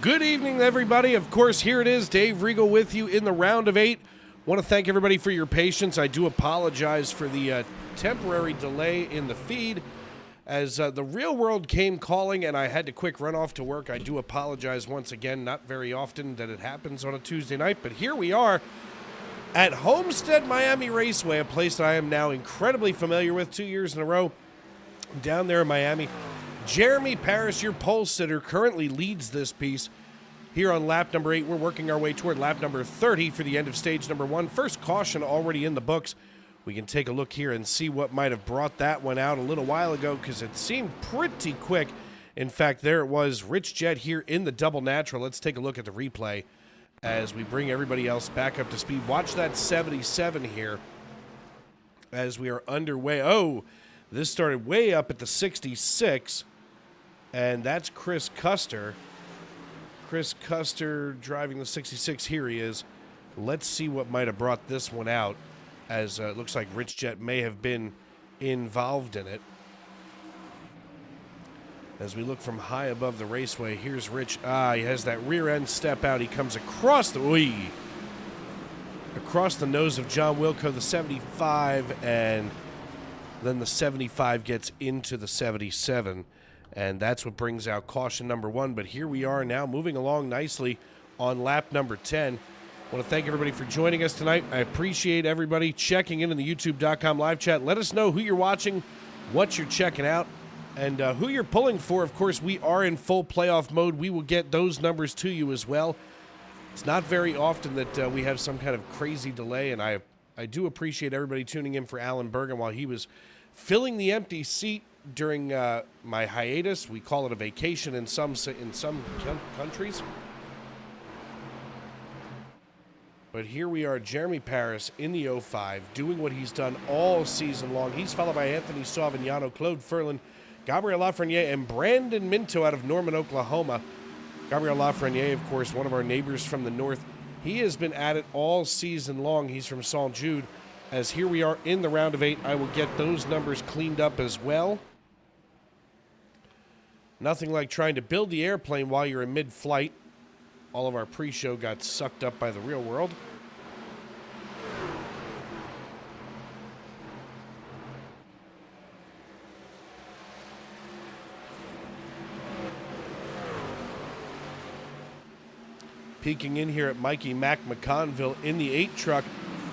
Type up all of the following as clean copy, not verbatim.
Good evening, everybody. Of course, here it is, Dave Regal with you in the round of 8. Want to thank everybody for your patience. I do apologize for the temporary delay in the feed as the real world came calling and I had to quick run off to work. I do apologize once again. Not very often that it happens on a Tuesday night, but here we are at Homestead Miami Raceway, a place that I am now incredibly familiar with 2 years in a row down there in Miami. Jeremy Parris, your pole sitter, currently leads this piece. Here on lap number 8, we're working our way toward lap number 30 for the end of stage number 1. First caution already in the books. We can take a look here and see what might have brought that one out a little while ago because it seemed pretty quick. In fact, there it was, Rich Jet here in the double natural. Let's take a look at the replay as we bring everybody else back up to speed. Watch that 77 here as we are underway. Oh, this started way up at the 66. And that's Chris Custer. Chris Custer driving the 66. Here he is. Let's see what might have brought this one out, as it looks like Rich Jet may have been involved in it. As we look from high above the raceway, here's Rich. He has that rear end step out. He comes across the nose of John Wilco, the 75, and then the 75 gets into the 77. And that's what brings out caution number 1. But here we are now moving along nicely on lap number 10. I want to thank everybody for joining us tonight. I appreciate everybody checking in the YouTube.com live chat. Let us know who you're watching, what you're checking out, and who you're pulling for. Of course, we are in full playoff mode. We will get those numbers to you as well. It's not very often that we have some kind of crazy delay, and I do appreciate everybody tuning in for Alan Bergen while he was filling the empty seat during my hiatus. We call it a vacation in some countries. But here we are, Jeremy Parris in the 05, doing what he's done all season long. He's followed by Anthony Savignano, Claude Ferlin, Gabriel Lafreniere, and Brandon Minto out of Norman, Oklahoma. Gabriel Lafreniere, of course, one of our neighbors from the north. He has been at it all season long. He's from St. Jude. As here we are in the round of 8, I will get those numbers cleaned up as well. Nothing like trying to build the airplane while you're in mid-flight. All of our pre-show got sucked up by the real world. Peeking in here at Mikey Mac McConville in the 8 truck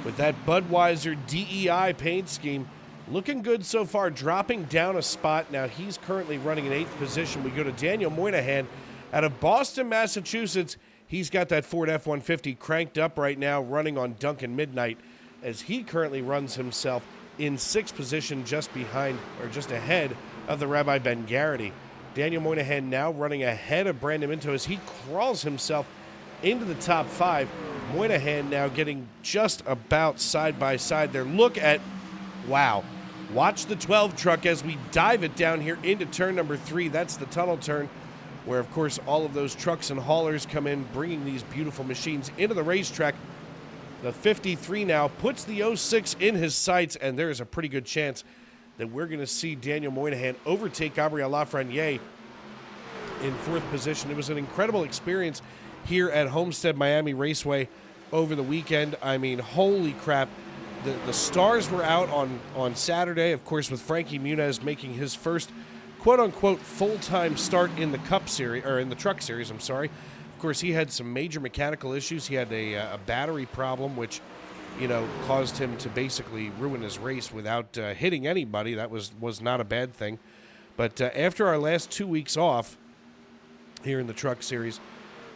with that Budweiser DEI paint scheme. Looking good so far, dropping down a spot. Now he's currently running in 8th position. We go to Daniel Moynihan out of Boston, Massachusetts. He's got that Ford F-150 cranked up right now, running on Duncan Midnight, as he currently runs himself in 6th position, just behind, or just ahead of the Rabbi Ben Garrity. Daniel Moynihan now running ahead of Brandon Minto as he crawls himself into the top 5. Moynihan now getting just about side by side there. Look at, wow. Watch the 12 truck as we dive it down here into turn number 3. That's the tunnel turn where, of course, all of those trucks and haulers come in, bringing these beautiful machines into the racetrack. The 53 now puts the 06 in his sights, and there is a pretty good chance that we're going to see Daniel Moynihan overtake Gabriel Lafreniere in 4th position. It was an incredible experience here at Homestead Miami Raceway over the weekend. I mean, holy crap. The stars were out on Saturday, of course, with Frankie Muniz making his first quote-unquote full-time start in the Cup Series, or in the Truck Series, I'm sorry. Of course, he had some major mechanical issues. He had a battery problem, which, you know, caused him to basically ruin his race without hitting anybody. That was not a bad thing. But after our last 2 weeks off here in the Truck Series,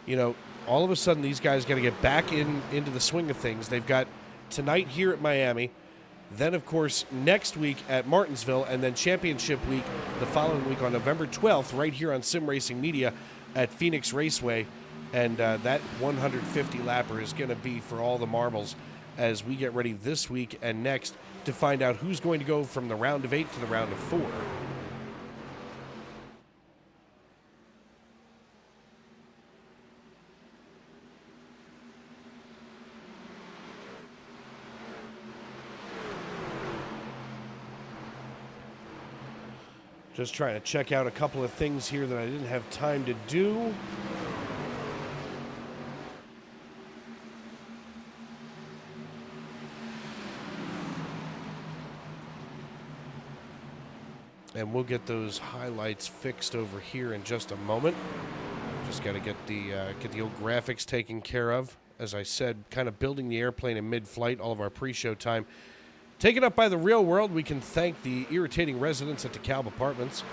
you know, all of a sudden these guys got to get back into the swing of things. They've got tonight here at Miami, then, of course, next week at Martinsville, and then championship week the following week on November 12th right here on Sim Racing Media at Phoenix Raceway. And that 150 lapper is going to be for all the marbles as we get ready this week and next to find out who's going to go from the round of 8 to the round of 4. Just trying to check out a couple of things here that I didn't have time to do. And we'll get those highlights fixed over here in just a moment. Just got to get the old graphics taken care of. As I said, kind of building the airplane in mid-flight, all of our pre-show time. Taken up by the real world, we can thank the irritating residents at DeKalb Apartments.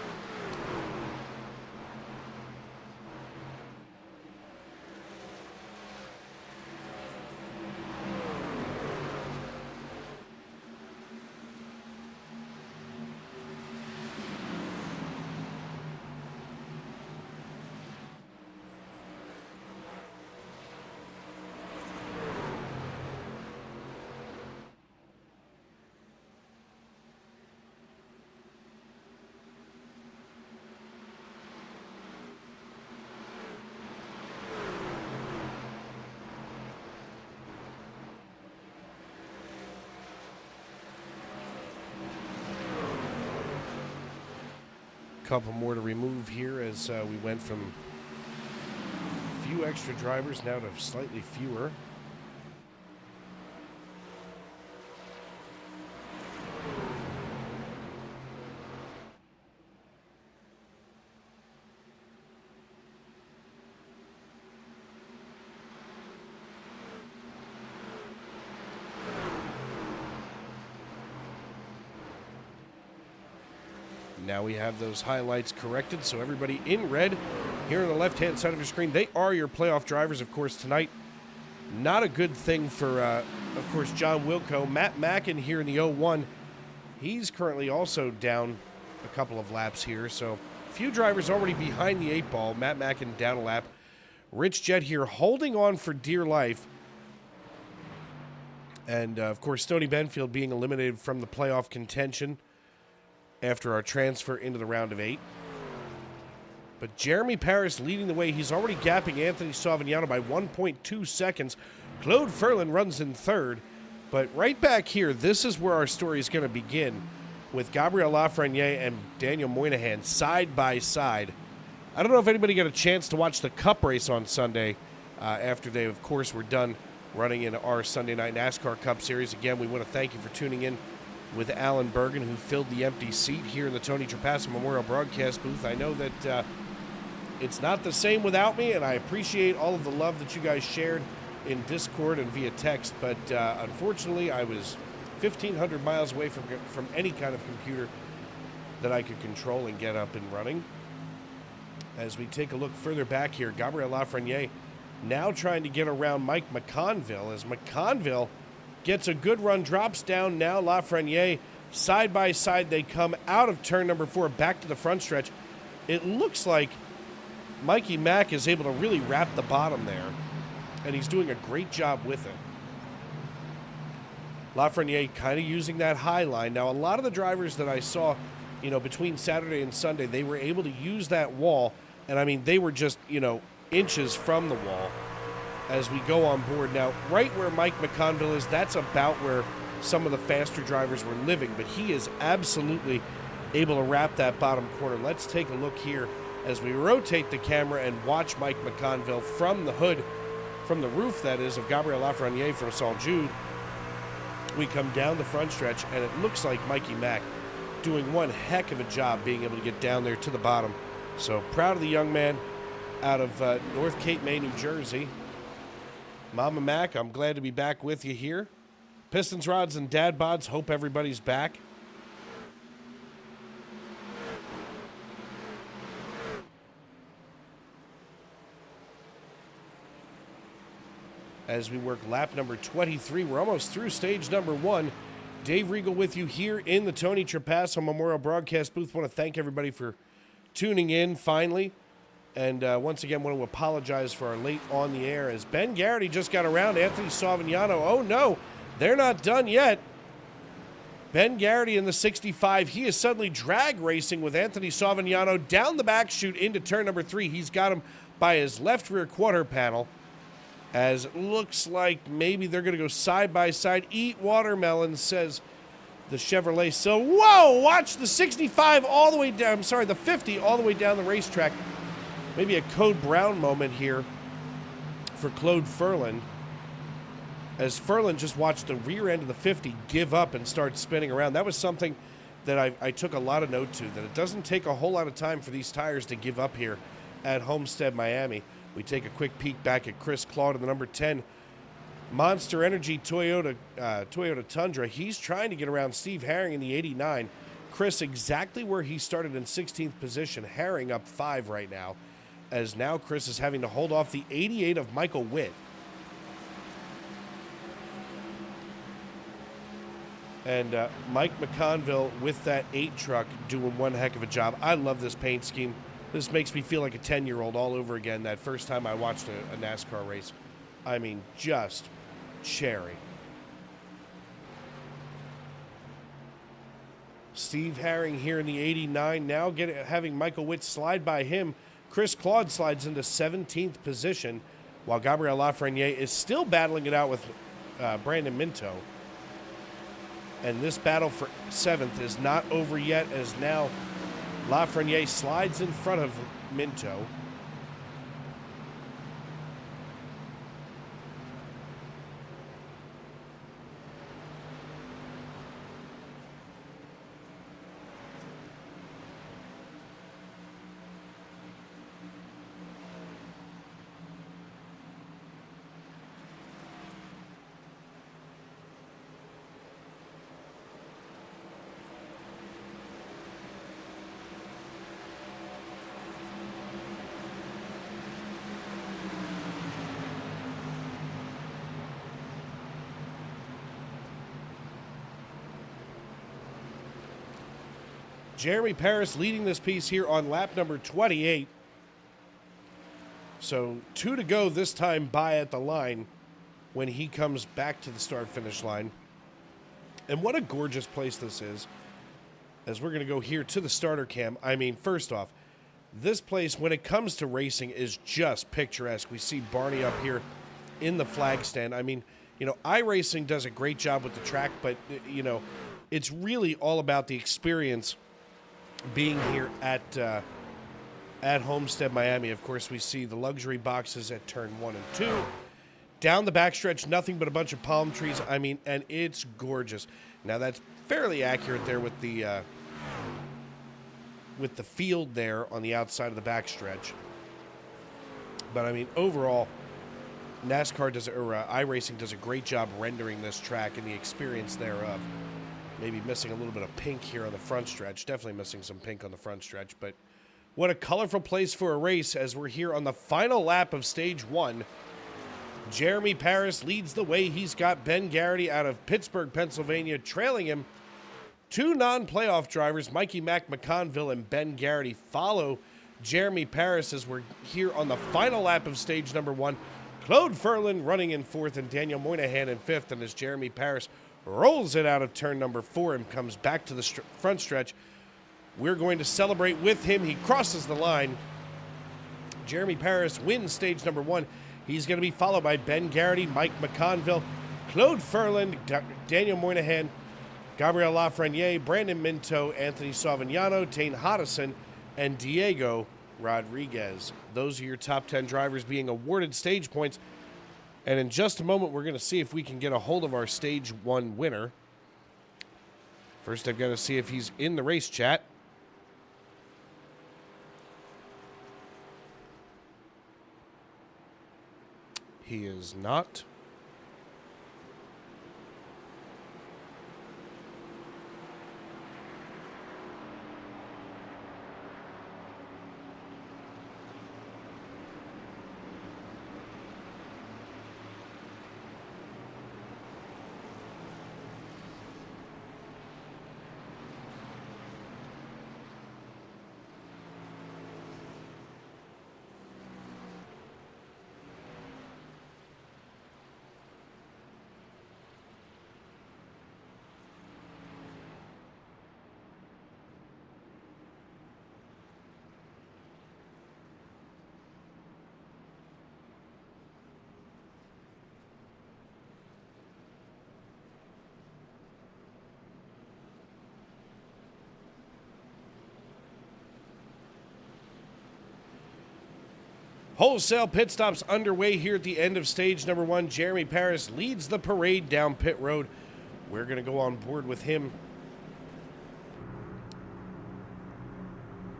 Couple more to remove here as we went from a few extra drivers now to slightly fewer. Now we have those highlights corrected, so everybody in red here on the left-hand side of your screen, they are your playoff drivers, of course, tonight. Not a good thing for, of course, John Wilco. Matt Mackin here in the 01, he's currently also down a couple of laps here, so a few drivers already behind the 8 ball. Matt Mackin down a lap. Rich Jett here holding on for dear life. And, of course, Stoney Benfield being eliminated from the playoff contention after our transfer into the round of 8. But Jeremy Paris leading the way. He's already gapping Anthony Savignano by 1.2 seconds. Claude Ferlin runs in third. But right back here, this is where our story is going to begin, with Gabriel Lafreniere and Daniel Moynihan side by side. I don't know if anybody got a chance to watch the Cup race on Sunday after they, of course, were done running in our Sunday Night NASCAR Cup Series. Again, we want to thank you for tuning in with Alan Bergen, who filled the empty seat here in the Tony Trapasso Memorial Broadcast booth. I know that it's not the same without me, and I appreciate all of the love that you guys shared in Discord and via text, but unfortunately I was 1,500 miles away from any kind of computer that I could control and get up and running. As we take a look further back here, Gabriel Lafreniere now trying to get around Mike McConville, as McConville gets a good run, drops down. Now Lafreniere, side by side, they come out of turn number 4, back to the front stretch. It looks like Mikey Mack is able to really wrap the bottom there, and he's doing a great job with it. Lafreniere kind of using that high line. Now, a lot of the drivers that I saw, between Saturday and Sunday, they were able to use that wall, and I mean, they were just, inches from the wall as we go on board. Now, right where Mike McConville is, that's about where some of the faster drivers were living, but he is absolutely able to wrap that bottom corner. Let's take a look here as we rotate the camera and watch Mike McConville from the hood, from the roof, that is, of Gabriel Lafreniere from St. Jude. We come down the front stretch, and it looks like Mikey Mack doing one heck of a job being able to get down there to the bottom. So proud of the young man out of North Cape May, New Jersey. Mama Mac, I'm glad to be back with you here. Pistons, Rods, and Dad Bods, hope everybody's back. As we work lap number 23, we're almost through stage number 1. Dave Regal with you here in the Tony Trapasso Memorial Broadcast booth. Want to thank everybody for tuning in finally. And once again, want to apologize for our late on the air, as Ben Garrity just got around Anthony Savignano. Oh, no, they're not done yet. Ben Garrity in the 65. He is suddenly drag racing with Anthony Savignano down the back chute into turn number 3. He's got him by his left rear quarter panel, as it looks like maybe they're going to go side by side. Eat watermelon, says the Chevrolet. So, whoa, watch the 65 all the way down. I'm sorry, the 50 all the way down the racetrack. Maybe a Code Brown moment here for Claude Ferlin, as Ferlin just watched the rear end of the 50 give up and start spinning around. That was something that I took a lot of note to, that it doesn't take a whole lot of time for these tires to give up here at Homestead Miami. We take a quick peek back at Chris Claude in the number 10 Monster Energy Toyota Tundra. He's trying to get around Steve Herring in the 89. Chris exactly where he started in 16th position. Herring up 5 right now, as now Chris is having to hold off the 88 of Michael Witt. And Mike McConville with that 8 truck doing one heck of a job. I love this paint scheme. This makes me feel like a 10-year-old all over again. That first time I watched a NASCAR race. I mean, just cherry. Steve Herring here in the 89. Now having Michael Witt slide by him. Chris Claude slides into 17th position, while Gabriel Lafreniere is still battling it out with Brandon Minto. And this battle for 7th is not over yet, as now Lafreniere slides in front of Minto. Jeremy Paris leading this piece here on lap number 28. So 2 to go this time by at the line when he comes back to the start-finish line. And what a gorgeous place this is, as we're going to go here to the starter cam. I mean, first off, this place, when it comes to racing, is just picturesque. We see Barney up here in the flag stand. I mean, you know, iRacing does a great job with the track, but, you know, it's really all about the experience being here at Homestead Miami. Of course, we see the luxury boxes at turn 1 and 2. Down the backstretch, nothing but a bunch of palm trees. I mean, and it's gorgeous. Now, that's fairly accurate there with the field there on the outside of the backstretch. But, I mean, overall, NASCAR does, or iRacing does a great job rendering this track and the experience thereof. Maybe missing a little bit of pink here on the front stretch. Definitely missing some pink on the front stretch. But what a colorful place for a race, as we're here on the final lap of stage 1. Jeremy Paris leads the way. He's got Ben Garrity out of Pittsburgh, Pennsylvania, trailing him. 2 non-playoff drivers, Mikey Mac McConville and Ben Garrity, follow Jeremy Paris as we're here on the final lap of stage number 1. Claude Ferlin running in 4th and Daniel Moynihan in 5th. And as Jeremy Paris rolls it out of turn number 4 and comes back to the front stretch, we're going to celebrate with him. He crosses the line. Jeremy Paris wins stage number 1. He's going to be followed by Ben Garrity, Mike McConville, Claude Ferlin, Daniel Moynihan, Gabriel Lafreniere, Brandon Minto, Anthony Savignano, Tane Hodison, and Diego Rodriguez. Those are your top 10 drivers being awarded stage points. And in just a moment, we're going to see if we can get a hold of our stage 1 winner. First, I've got to see if he's in the race chat. He is not. Wholesale pit stops underway here at the end of stage number 1. Jeremy Paris leads the parade down pit road. We're going to go on board with him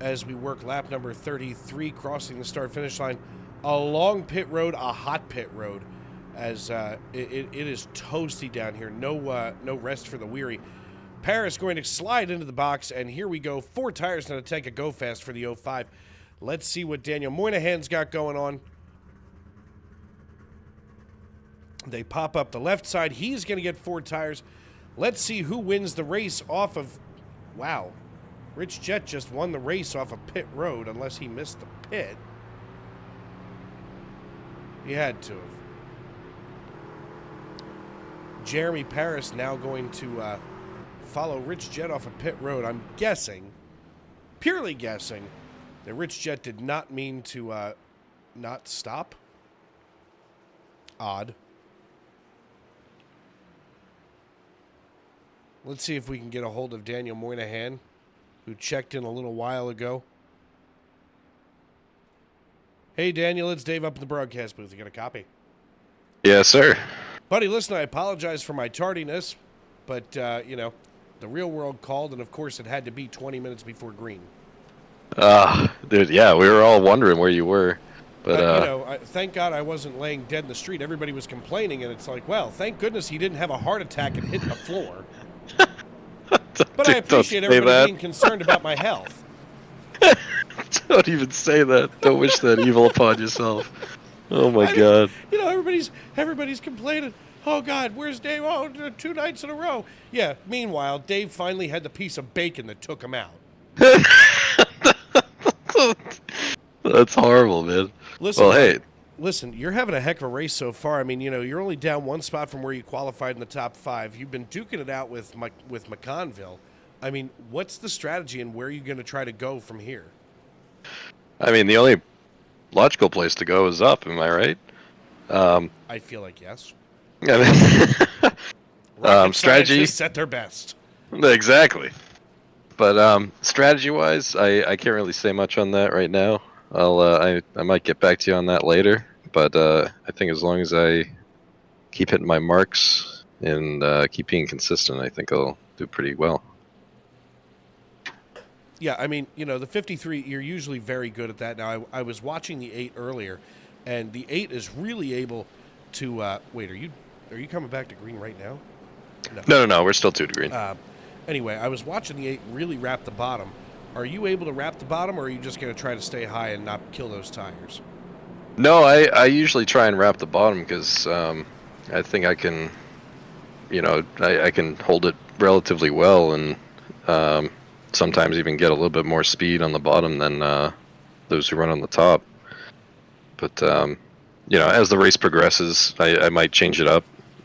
as we work lap number 33, crossing the start-finish line. A long pit road, a hot pit road, as it is toasty down here. No rest for the weary. Paris going to slide into the box, and here we go. 4 tires going to take a go fast for the 05. Let's see what Daniel Moynihan's got going on. They pop up the left side. He's going to get 4 tires. Let's see who wins the race off of... Wow. Rich Jett just won the race off of pit road, unless he missed the pit. He had to have. Jeremy Paris now going to follow Rich Jett off of pit road. I'm guessing, purely guessing, that Rich Jett did not mean to not stop. Odd. Let's see if we can get a hold of Daniel Moynihan, who checked in a little while ago. Hey, Daniel, it's Dave up in the broadcast booth. You got a copy? Yes, sir. Buddy, listen, I apologize for my tardiness, but, you know, the real world called, and, of course, it had to be 20 minutes before green. Dude, yeah, we were all wondering where you were. But, you know, thank God I wasn't laying dead in the street. Everybody was complaining, and it's like, well, thank goodness he didn't have a heart attack and hit the floor. But I appreciate everybody being concerned about my health. Don't even say that. Don't wish that evil upon yourself. Oh my God. You know, everybody's complaining. Oh God, where's Dave? Oh, 2 nights in a row. Yeah. Meanwhile, Dave finally had the piece of bacon that took him out. That's horrible, man. Listen, well, hey. Listen, you're having a heck of a race so far. I mean, you know, you're only down 1 spot from where you qualified in the top 5. You've been duking it out with McConville. I mean, what's the strategy and where are you going to try to go from here? I mean, the only logical place to go is up. Am I right? I feel like yes. I mean, strategy set their best. Exactly. But strategy-wise, I can't really say much on that right now. I might get back to you on that later. But I think as long as I keep hitting my marks and keep being consistent, I think I'll do pretty well. Yeah, I mean, you know, the 53, you're usually very good at that. Now, I was watching the 8 earlier, and the 8 is really able to... wait, are you coming back to green right now? No, we're still 2 to green. Anyway, I was watching the 8 really wrap the bottom. Are you able to wrap the bottom, or are you just going to try to stay high and not kill those tires? No, I usually try and wrap the bottom because I think I can, you know, I can hold it relatively well and sometimes even get a little bit more speed on the bottom than those who run on the top. But, you know, as the race progresses, I might change it up,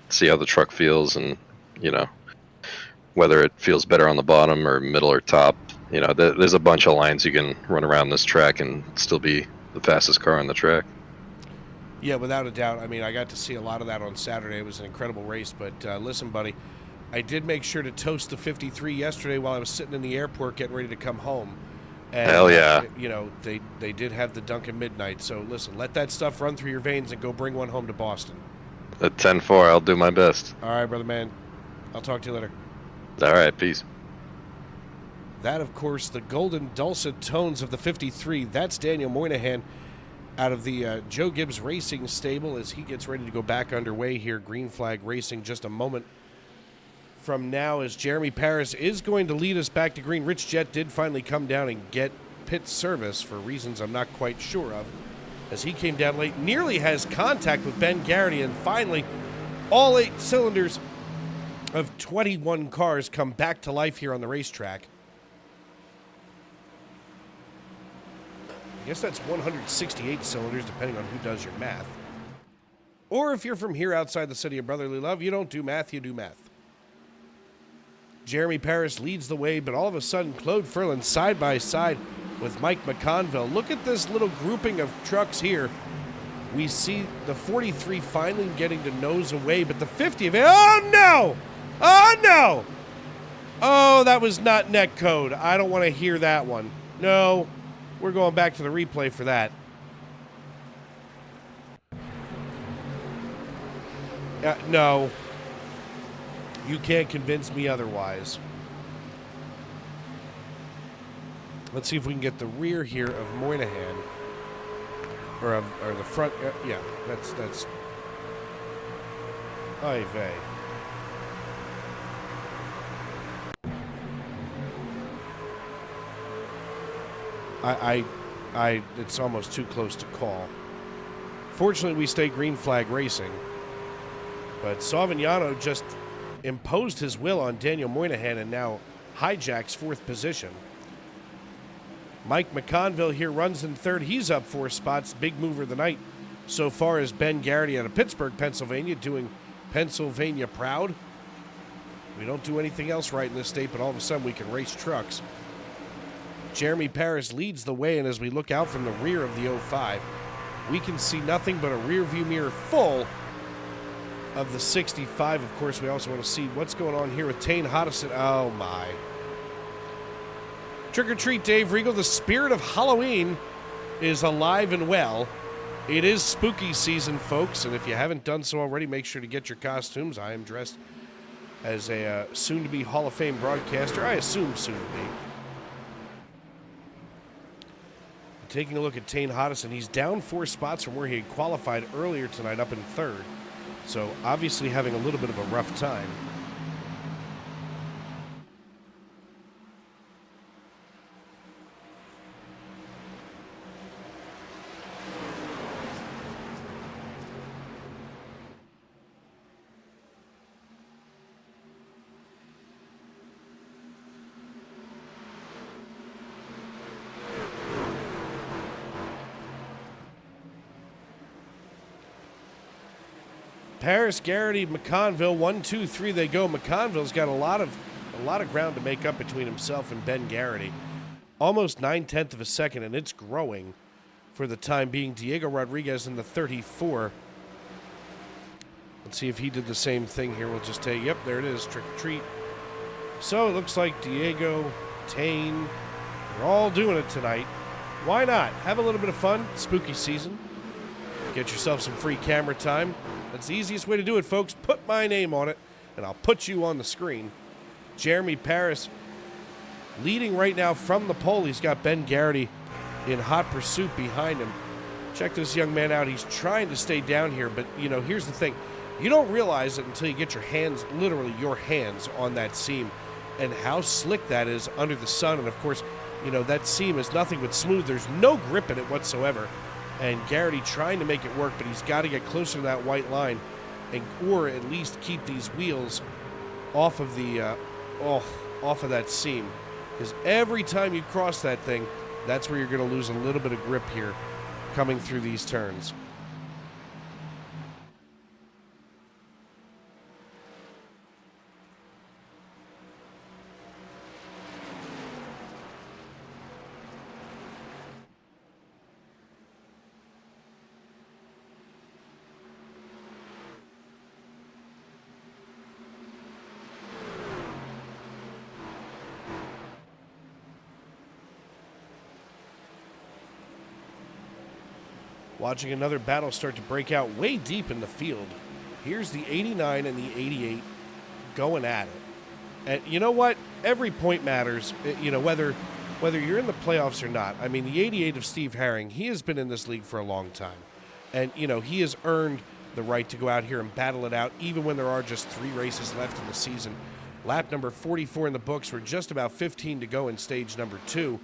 see how the truck feels, and, you know, whether it feels better on the bottom or middle or top. You know, there's a bunch of lines you can run around this track and still be the fastest car on the track. Yeah, without a doubt. I mean, I got to see a lot of that on Saturday. It was an incredible race. But listen, buddy, I did make sure to toast the 53 yesterday while I was sitting in the airport getting ready to come home. And, hell yeah. You know, they did have the Dunkin' Midnight. So listen, let that stuff run through your veins and go bring one home to Boston. At 10-4, I'll do my best. All right, brother man. I'll talk to you later. All right, peace. That, of course, the golden dulcet tones of the 53. That's Daniel Moynihan out of the Joe Gibbs Racing stable as he gets ready to go back underway here. Green flag racing just a moment from now as Jeremy Paris is going to lead us back to green. Rich Jett did finally come down and get pit service for reasons I'm not quite sure of as he came down late. Nearly has contact with Ben Garrity, and finally all 8 cylinders of 21 cars come back to life here on the racetrack. I guess that's 168 cylinders, depending on who does your math. Or if you're from here outside the city of brotherly love, you don't do math, you do math. Jeremy Paris leads the way, but all of a sudden, Claude Ferland side by side with Mike McConville. Look at this little grouping of trucks here. We see the 43 finally getting to nose away, but the 50 of it, oh no! Oh no! Oh, that was not net code. I don't want to hear that one. No. We're going back to the replay for that. No. You can't convince me otherwise. Let's see if we can get the rear here of Moynihan. Or the front. Yeah, that's. Oy vey. It's almost too close to call. Fortunately, we stay green flag racing. But Savignano just imposed his will on Daniel Moynihan and now hijacks fourth position. Mike McConville here runs in third. He's up 4 spots. Big mover of the night so far is Ben Garrity out of Pittsburgh, Pennsylvania, doing Pennsylvania proud. We don't do anything else right in this state, but all of a sudden we can race trucks. Jeremy Paris leads the way, and as we look out from the rear of the 05, we can see nothing but a rear view mirror full of the 65. Of course, we also want to see what's going on here with Tane Hodison. Oh, my. Trick or treat, Dave Regal. The spirit of Halloween is alive and well. It is spooky season, folks, and if you haven't done so already, make sure to get your costumes. I am dressed as a soon-to-be Hall of Fame broadcaster. I assume soon-to-be. Taking a look at Tane Hodison, he's down 4 spots from where he had qualified earlier tonight, up in third. So obviously having a little bit of a rough time. Paris, Garrity, McConville, 1, 2, 3 they go. McConville's got a lot of ground to make up between himself and Ben Garrity. Almost 9/10 of a second, and it's growing for the time being. Diego Rodriguez in the 34. Let's see if he did the same thing here. We'll just take, yep, there it is, trick or treat. So it looks like Diego, Tane, we're all doing it tonight. Why not? Have a little bit of fun. Spooky season. Get yourself some free camera time. That's the easiest way to do it, folks. Put my name on it, and I'll put you on the screen. Jeremy Paris leading right now from the pole. He's got Ben Garrity in hot pursuit behind him. Check this young man out. He's trying to stay down here, but, you know, here's the thing. You don't realize it until you get your hands, literally your hands, on that seam and how slick that is under the sun. And, of course, you know, that seam is nothing but smooth. There's no grip in it whatsoever. And Garrity trying to make it work, but he's got to get closer to that white line, or at least keep these wheels off of the off of that seam. Because every time you cross that thing, that's where you're going to lose a little bit of grip here coming through these turns. Watching another battle start to break out way deep in the field. Here's the 89 and the 88 going at it. And you know what? Every point matters, you know, whether you're in the playoffs or not. I mean, the 88 of Steve Herring, he has been in this league for a long time. And, you know, he has earned the right to go out here and battle it out, even when there are just 3 races left in the season. Lap number 44 in the books. We're just about 15 to go in stage number 2.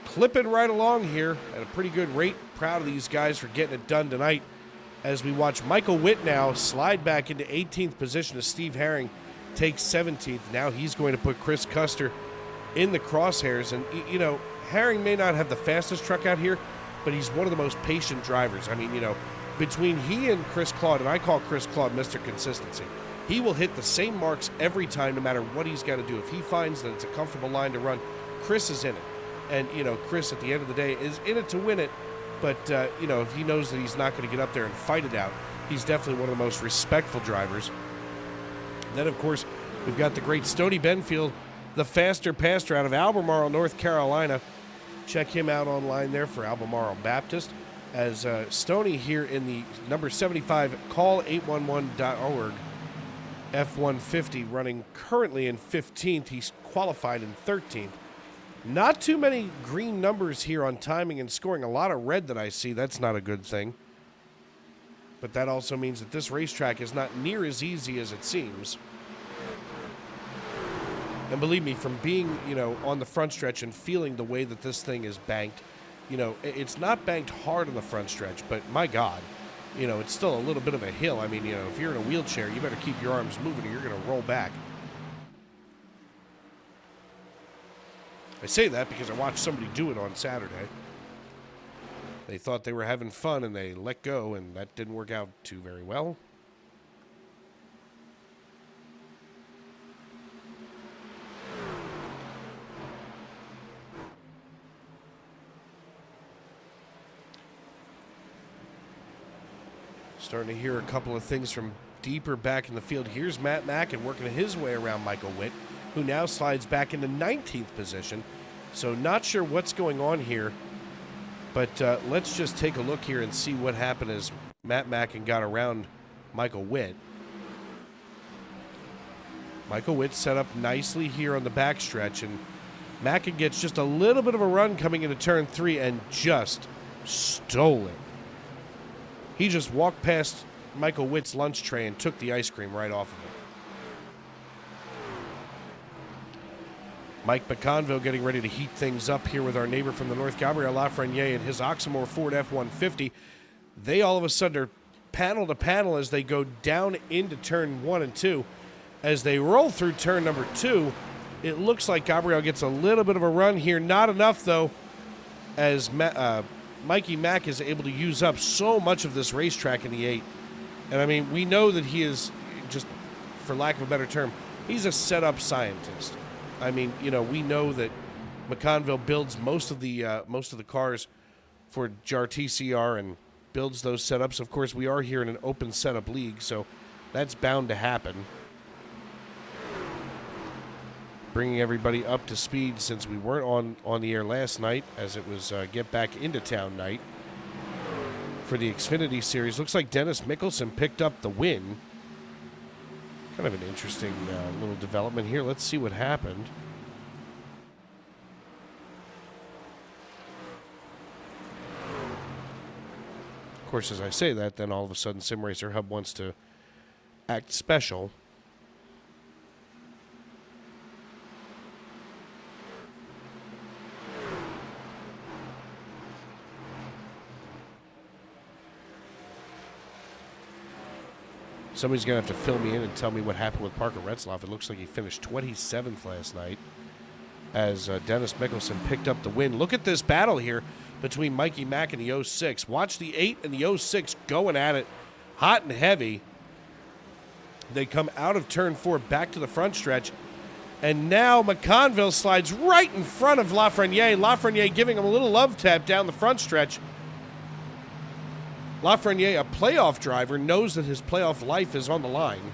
Clipping right along here at a pretty good rate. Proud of these guys for getting it done tonight as we watch Michael Witt now slide back into 18th position as Steve Herring takes 17th. Now he's going to put Chris Custer in the crosshairs. And, you know, Herring may not have the fastest truck out here, but he's one of the most patient drivers. I mean, you know, between he and Chris Claude, and I call Chris Claude Mr. Consistency, he will hit the same marks every time no matter what he's got to do. If he finds that it's a comfortable line to run, Chris is in it. And, you know, Chris, at the end of the day, is in it to win it. But, you know, if he knows that he's not going to get up there and fight it out, he's definitely one of the most respectful drivers. Then, of course, we've got the great Stoney Benfield, the faster pastor out of Albemarle, North Carolina. Check him out online there for Albemarle Baptist. As Stoney here in the number 75, call811.org, F-150, running currently in 15th. He's qualified in 13th. Not too many green numbers here on timing and scoring. A lot of red that I see. That's not a good thing. But that also means that this racetrack is not near as easy as it seems. And believe me, from being, on the front stretch and feeling the way that this thing is banked, it's not banked hard on the front stretch, but my God, it's still a little bit of a hill. I mean, if you're in a wheelchair, you better keep your arms moving or you're going to roll back. I say that because I watched somebody do it on Saturday. They thought they were having fun and they let go, and that didn't work out too very well. Starting to hear a couple of things from deeper back in the field. Here's Matt Mackin working his way around Michael Witt, who now slides back into 19th position. So not sure what's going on here, but let's just take a look here and see what happened as Matt Mackin got around Michael Witt. Michael Witt set up nicely here on the backstretch, and Mackin gets just a little bit of a run coming into turn 3 and just stole it. He just walked past Michael Witt's lunch tray and took the ice cream right off of it. Mike McConville getting ready to heat things up here with our neighbor from the north, Gabriel Lafreniere, and his Oxmoor Ford F-150. They all of a sudden are panel to panel as they go down into turn 1 and 2. As they roll through turn number 2, it looks like Gabriel gets a little bit of a run here. Not enough, though, as Mikey Mack is able to use up so much of this racetrack in the 8. And, I mean, we know that he is, just for lack of a better term, he's a setup scientist. I mean, we know that McConville builds most of the cars for JAR TCR and builds those setups. Of course, we are here in an open setup league, so that's bound to happen. Bringing everybody up to speed since we weren't on the air last night, as it was Get Back Into Town night for the Xfinity Series. Looks like Dennis Mickelson picked up the win. Kind of an interesting little development here. Let's see what happened. Of course, as I say that, then all of a sudden Sim Racer Hub wants to act special. Somebody's going to have to fill me in and tell me what happened with Parker Retzlaff. It looks like he finished 27th last night as Dennis Mickelson picked up the win. Look at this battle here between Mikey Mack and the 06. Watch the 8 and the 06 going at it hot and heavy. They come out of turn 4 back to the front stretch. And now McConville slides right in front of Lafreniere. Lafreniere giving him a little love tap down the front stretch. Lafreniere, a playoff driver, knows that his playoff life is on the line.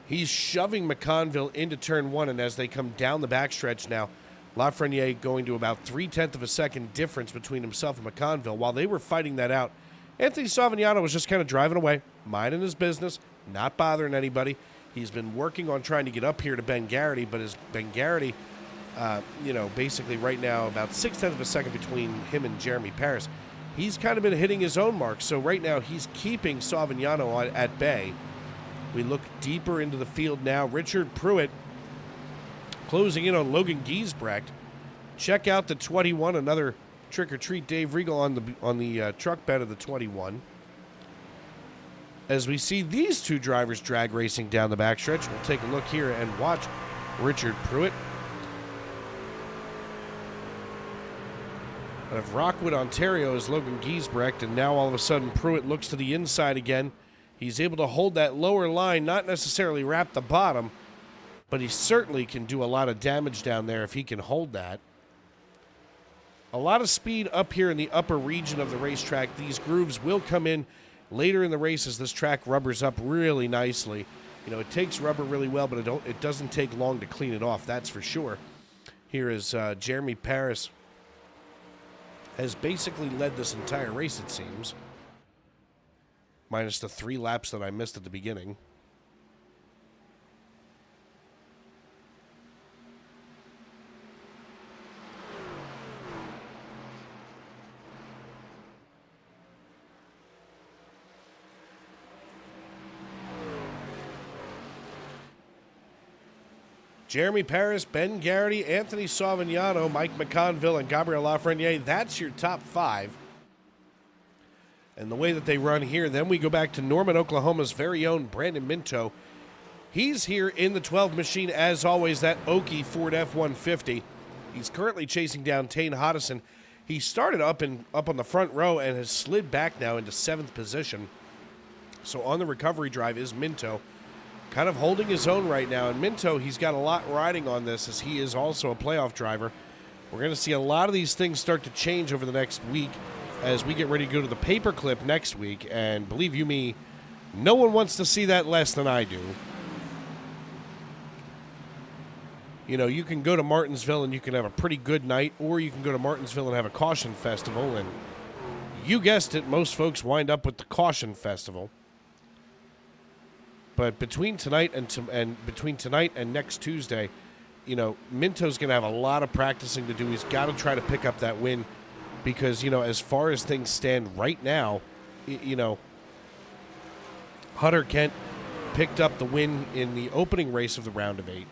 He's shoving McConville into turn 1, and as they come down the backstretch now, Lafreniere going to about 0.3 of a second difference between himself and McConville. While they were fighting that out, Anthony Savignano was just kind of driving away, minding his business, not bothering anybody. He's been working on trying to get up here to Ben Garrity, but as Ben Garrity, basically right now about 0.6 of a second between him and Jeremy Paris. He's kind of been hitting his own mark, so right now he's keeping Savignano at bay. We look deeper into the field now. Richard Pruitt closing in on Logan Giesbrecht. Check out the 21, another trick-or-treat Dave Regal on the truck bed of the 21. As we see these two drivers drag racing down the backstretch, we'll take a look here and watch Richard Pruitt of Rockwood, Ontario, is Logan Giesbrecht, and now all of a sudden Pruitt looks to the inside again. He's able to hold that lower line, not necessarily wrap the bottom, but he certainly can do a lot of damage down there if he can hold that. A lot of speed up here in the upper region of the racetrack. These grooves will come in later in the race as this track rubbers up really nicely. It takes rubber really well, but it doesn't take long to clean it off, that's for sure. Here is Jeremy Paris. Has basically led this entire race, it seems. Minus the 3 laps that I missed at the beginning. Jeremy Paris, Ben Garrity, Anthony Savignano, Mike McConville, and Gabriel Lafreniere. That's your top 5. And the way that they run here, then we go back to Norman, Oklahoma's very own Brandon Minto. He's here in the 12 machine, as always, that Okie Ford F-150. He's currently chasing down Tane Hodison. He started up on the front row and has slid back now into 7th position. So on the recovery drive is Minto, kind of holding his own right now. And Minto, he's got a lot riding on this, as he is also a playoff driver. We're going to see a lot of these things start to change over the next week as we get ready to go to the paperclip next week. And believe you me, no one wants to see that less than I do. You know, you can go to Martinsville and you can have a pretty good night, or you can go to Martinsville and have a caution festival. And you guessed it, most folks wind up with the caution festival. But between tonight and next Tuesday, you know, Minto's going to have a lot of practicing to do. He's got to try to pick up that win because, you know, as far as things stand right now, you know, Hunter Kent picked up the win in the opening race of the round of 8.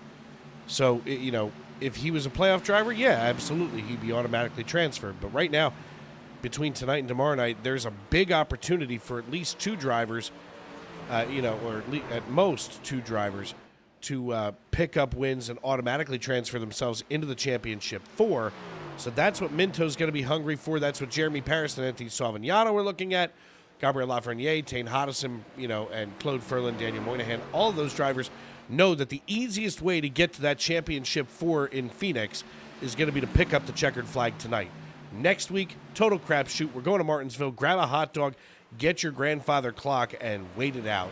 So, you know, if he was a playoff driver, yeah, absolutely, he'd be automatically transferred. But right now, between tonight and tomorrow night, there's a big opportunity for at least 2 drivers, you know, or at most 2 drivers to pick up wins and automatically transfer themselves into the championship 4. So that's what Minto's going to be hungry for. That's what Jeremy Paris and Anthony Savignano are looking at. Gabriel Lafreniere, Tane Hodison, you know, and Claude Ferlin, Daniel Moynihan, all of those drivers know that the easiest way to get to that championship 4 in Phoenix is going to be to pick up the checkered flag tonight. Next week, total crapshoot. We're going to Martinsville. Grab a hot dog, get your grandfather clock, and wait it out.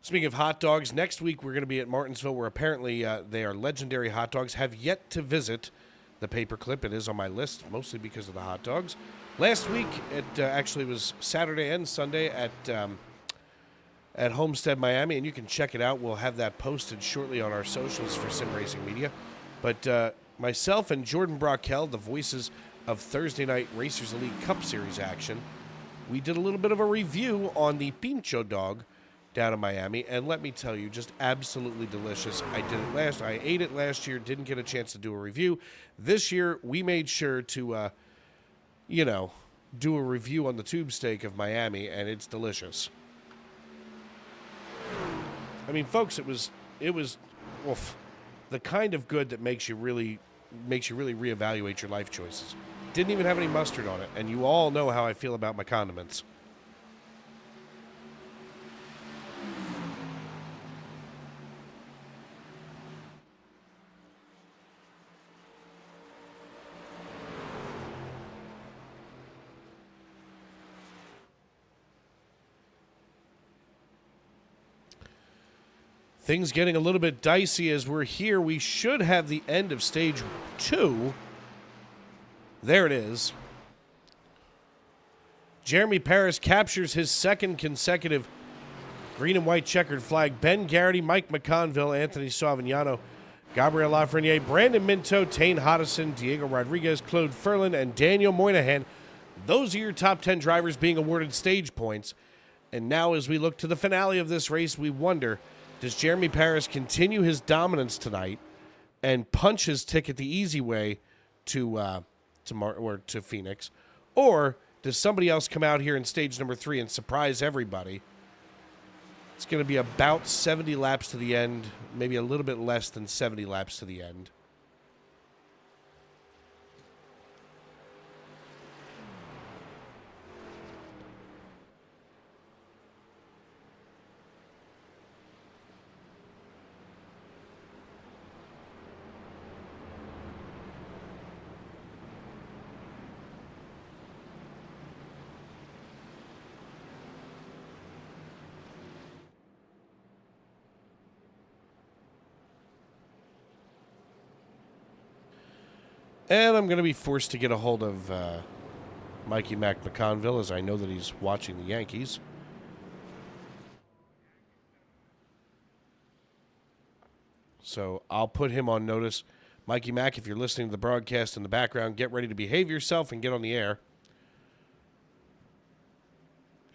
Speaking of hot dogs, next week we're going to be at Martinsville, where apparently they are legendary hot dogs. Have yet to visit the paperclip. It is on my list, mostly because of the hot dogs. Last week, it actually was Saturday and Sunday at Homestead Miami, and you can check it out. We'll have that posted shortly on our socials for Sim Racing Media. But myself and Jordan Brockel, the voices of Thursday night Racers Elite Cup Series action, we did a little bit of a review on the Pincho Dog down in Miami, and let me tell you, just absolutely delicious. I ate it last year, didn't get a chance to do a review. This year, we made sure to, you know, do a review on the tube steak of Miami, and it's delicious. I mean, folks, it was oof, the kind of good that makes you really reevaluate your life choices. Didn't even have any mustard on it, and you all know how I feel about my condiments. Things getting a little bit dicey as we're here. We should have the end of stage 2. There it is. Jeremy Paris captures his 2nd consecutive green and white checkered flag. Ben Garrity, Mike McConville, Anthony Savignano, Gabriel Lafreniere, Brandon Minto, Tane Hodison, Diego Rodriguez, Claude Ferlin, and Daniel Moynihan. Those are your top 10 drivers being awarded stage points. And now as we look to the finale of this race, we wonder, does Jeremy Paris continue his dominance tonight and punch his ticket the easy way to Phoenix, or does somebody else come out here in stage number 3 and surprise everybody? It's going to be about 70 laps to the end, maybe a little bit less than 70 laps to the end. And I'm going to be forced to get a hold of Mikey Mac McConville, as I know that he's watching the Yankees. So I'll put him on notice. Mikey Mac, if you're listening to the broadcast in the background, get ready to behave yourself and get on the air.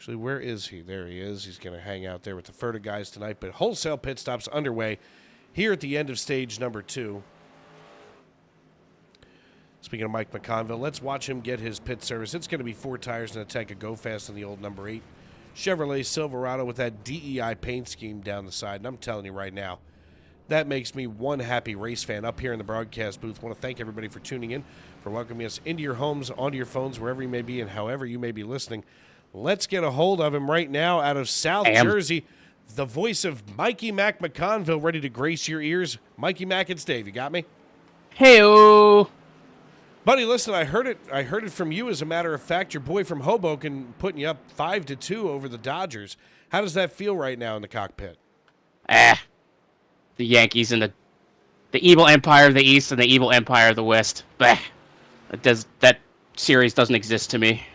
Actually, where is he? There he is. He's going to hang out there with the Ferta guys tonight. But wholesale pit stops underway here at the end of stage number 2. Speaking of Mike McConville, let's watch him get his pit service. It's going to be 4 tires and a tank of Go Fast in the old number 8 Chevrolet Silverado with that DEI paint scheme down the side. And I'm telling you right now, that makes me one happy race fan up here in the broadcast booth. I want to thank everybody for tuning in, for welcoming us into your homes, onto your phones, wherever you may be and however you may be listening. Let's get a hold of him right now out of South Jersey, the voice of Mikey Mac McConville, ready to grace your ears. Mikey Mac, it's Dave. You got me? Hey-o. Buddy, listen, I heard it from you. As a matter of fact, your boy from Hoboken putting you up 5-2 over the Dodgers. How does that feel right now in the cockpit? The Yankees and the evil empire of the East and the evil empire of the West. Bah. That series doesn't exist to me.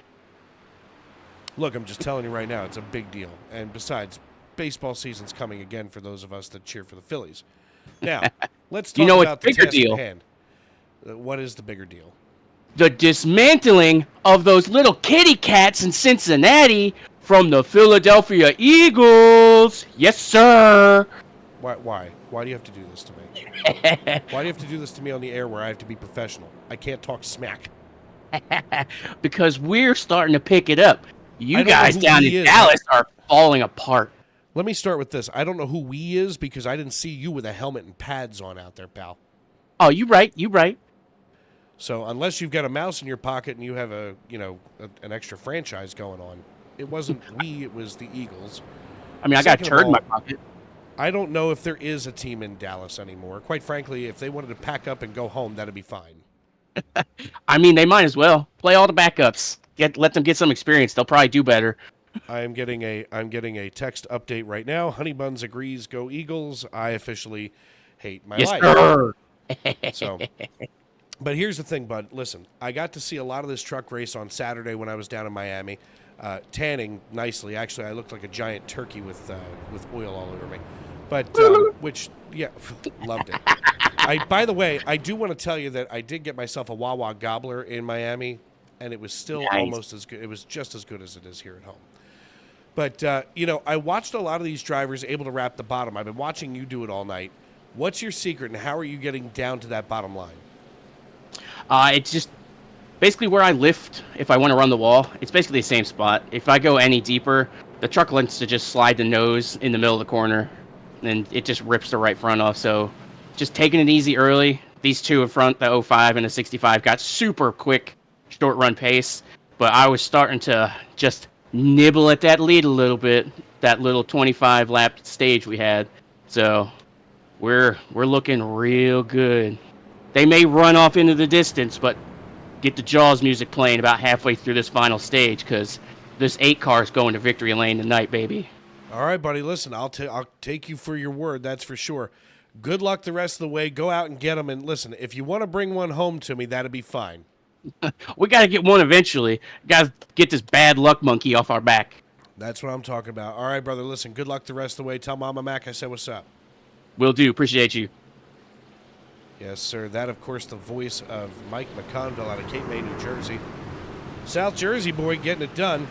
Look, I'm just telling you right now, it's a big deal. And besides, baseball season's coming again for those of us that cheer for the Phillies. Now, let's talk about the task at hand. What is the bigger deal? The dismantling of those little kitty cats in Cincinnati from the Philadelphia Eagles. Yes, sir. Why? Why do you have to do this to me? Why do you have to do this to me on the air where I have to be professional? I can't talk smack. Because we're starting to pick it up. You guys down in Dallas are falling apart. Let me start with this. I don't know who we is because I didn't see you with a helmet and pads on out there, pal. Oh, you right. So unless you've got a mouse in your pocket and you have an extra franchise going on, it wasn't we, it was the Eagles. I mean, I got a turd in my pocket. I don't know if there is a team in Dallas anymore. Quite frankly, if they wanted to pack up and go home, that'd be fine. I mean, they might as well play all the backups. Let them get some experience. They'll probably do better. I'm getting a text update right now. Honey Buns agrees. Go Eagles. I officially hate my life. Sir. So, but here's the thing, bud. Listen, I got to see a lot of this truck race on Saturday when I was down in Miami, tanning nicely. Actually, I looked like a giant turkey with oil all over me. But loved it. By the way, I do want to tell you that I did get myself a Wawa Gobbler in Miami, and it was still almost as good. It was just as good as it is here at home. But, I watched a lot of these drivers able to wrap the bottom. I've been watching you do it all night. What's your secret, and how are you getting down to that bottom line? It's just basically where I lift if I want to run the wall. It's basically the same spot. If I go any deeper, the truck wants to just slide the nose in the middle of the corner, and it just rips the right front off. So just taking it easy early. These two in front, the 05 and the 65, got super quick short run pace, but I was starting to just nibble at that lead a little bit, that little 25 lap stage we had. So we're looking real good. They may run off into the distance, but get the Jaws music playing about halfway through this final stage, because this 8 car is going to victory lane tonight, baby. All right, buddy. Listen, I'll take you for your word. That's for sure. Good luck the rest of the way. Go out and get them. And listen, if you want to bring one home to me, that'd be fine. We got to get one eventually. Got to get this bad luck monkey off our back. That's what I'm talking about. All right, brother. Listen, good luck the rest of the way. Tell Mama Mac I said what's up. Will do. Appreciate you. Yes, sir. That, of course, the voice of Mike McConville out of Cape May, New Jersey. South Jersey boy getting it done.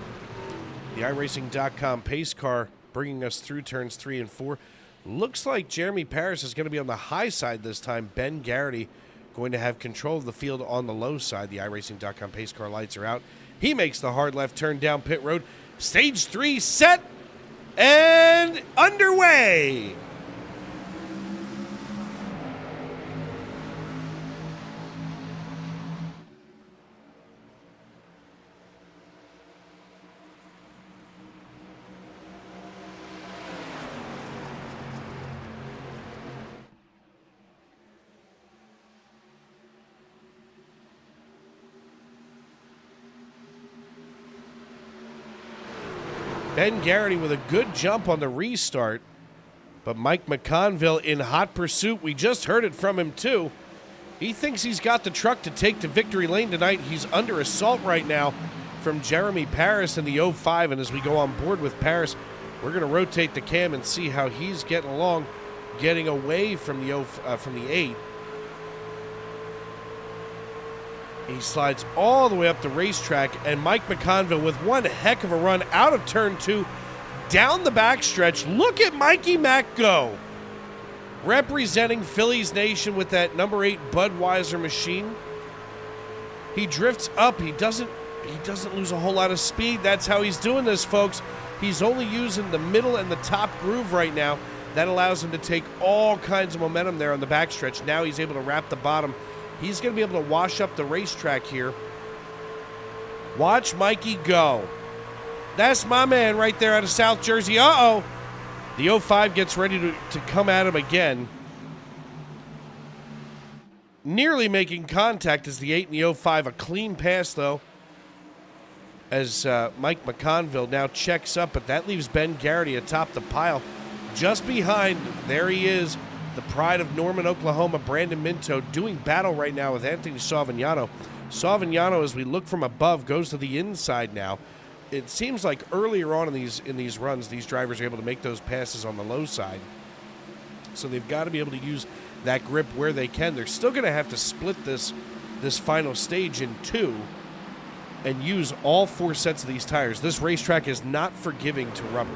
The iRacing.com pace car bringing us through turns 3 and 4. Looks like Jeremy Paris is going to be on the high side this time. Ben Garrity going to have control of the field on the low side. The iRacing.com pace car lights are out. He makes the hard left turn down pit road. Stage 3 set and underway. Ben Garrity with a good jump on the restart, but Mike McConville in hot pursuit. We just heard it from him, too. He thinks he's got the truck to take to victory lane tonight. He's under assault right now from Jeremy Paris in the 05, and as we go on board with Paris, we're going to rotate the cam and see how he's getting along, getting away from the 8. He slides all the way up the racetrack, and Mike McConville with one heck of a run out of turn 2, down the backstretch. Look at Mikey Mack go. Representing Phillies Nation with that number 8 Budweiser machine. He drifts up. He doesn't lose a whole lot of speed. That's how he's doing this, folks. He's only using the middle and the top groove right now. That allows him to take all kinds of momentum there on the backstretch. Now he's able to wrap the bottom. He's going to be able to wash up the racetrack here. Watch Mikey go. That's my man right there out of South Jersey. Uh-oh. The 05 gets ready to come at him again. Nearly making contact as the 8 and the 05. A clean pass, though, as Mike McConville now checks up, but that leaves Ben Garrity atop the pile. Just behind, there he is, the pride of Norman, Oklahoma, Brandon Minto, doing battle right now with Anthony Savignano. Savignano, as we look from above, goes to the inside now. It seems like earlier on in these runs, these drivers are able to make those passes on the low side. So they've got to be able to use that grip where they can. They're still going to have to split this final stage in 2 and use all 4 sets of these tires. This racetrack is not forgiving to rubber.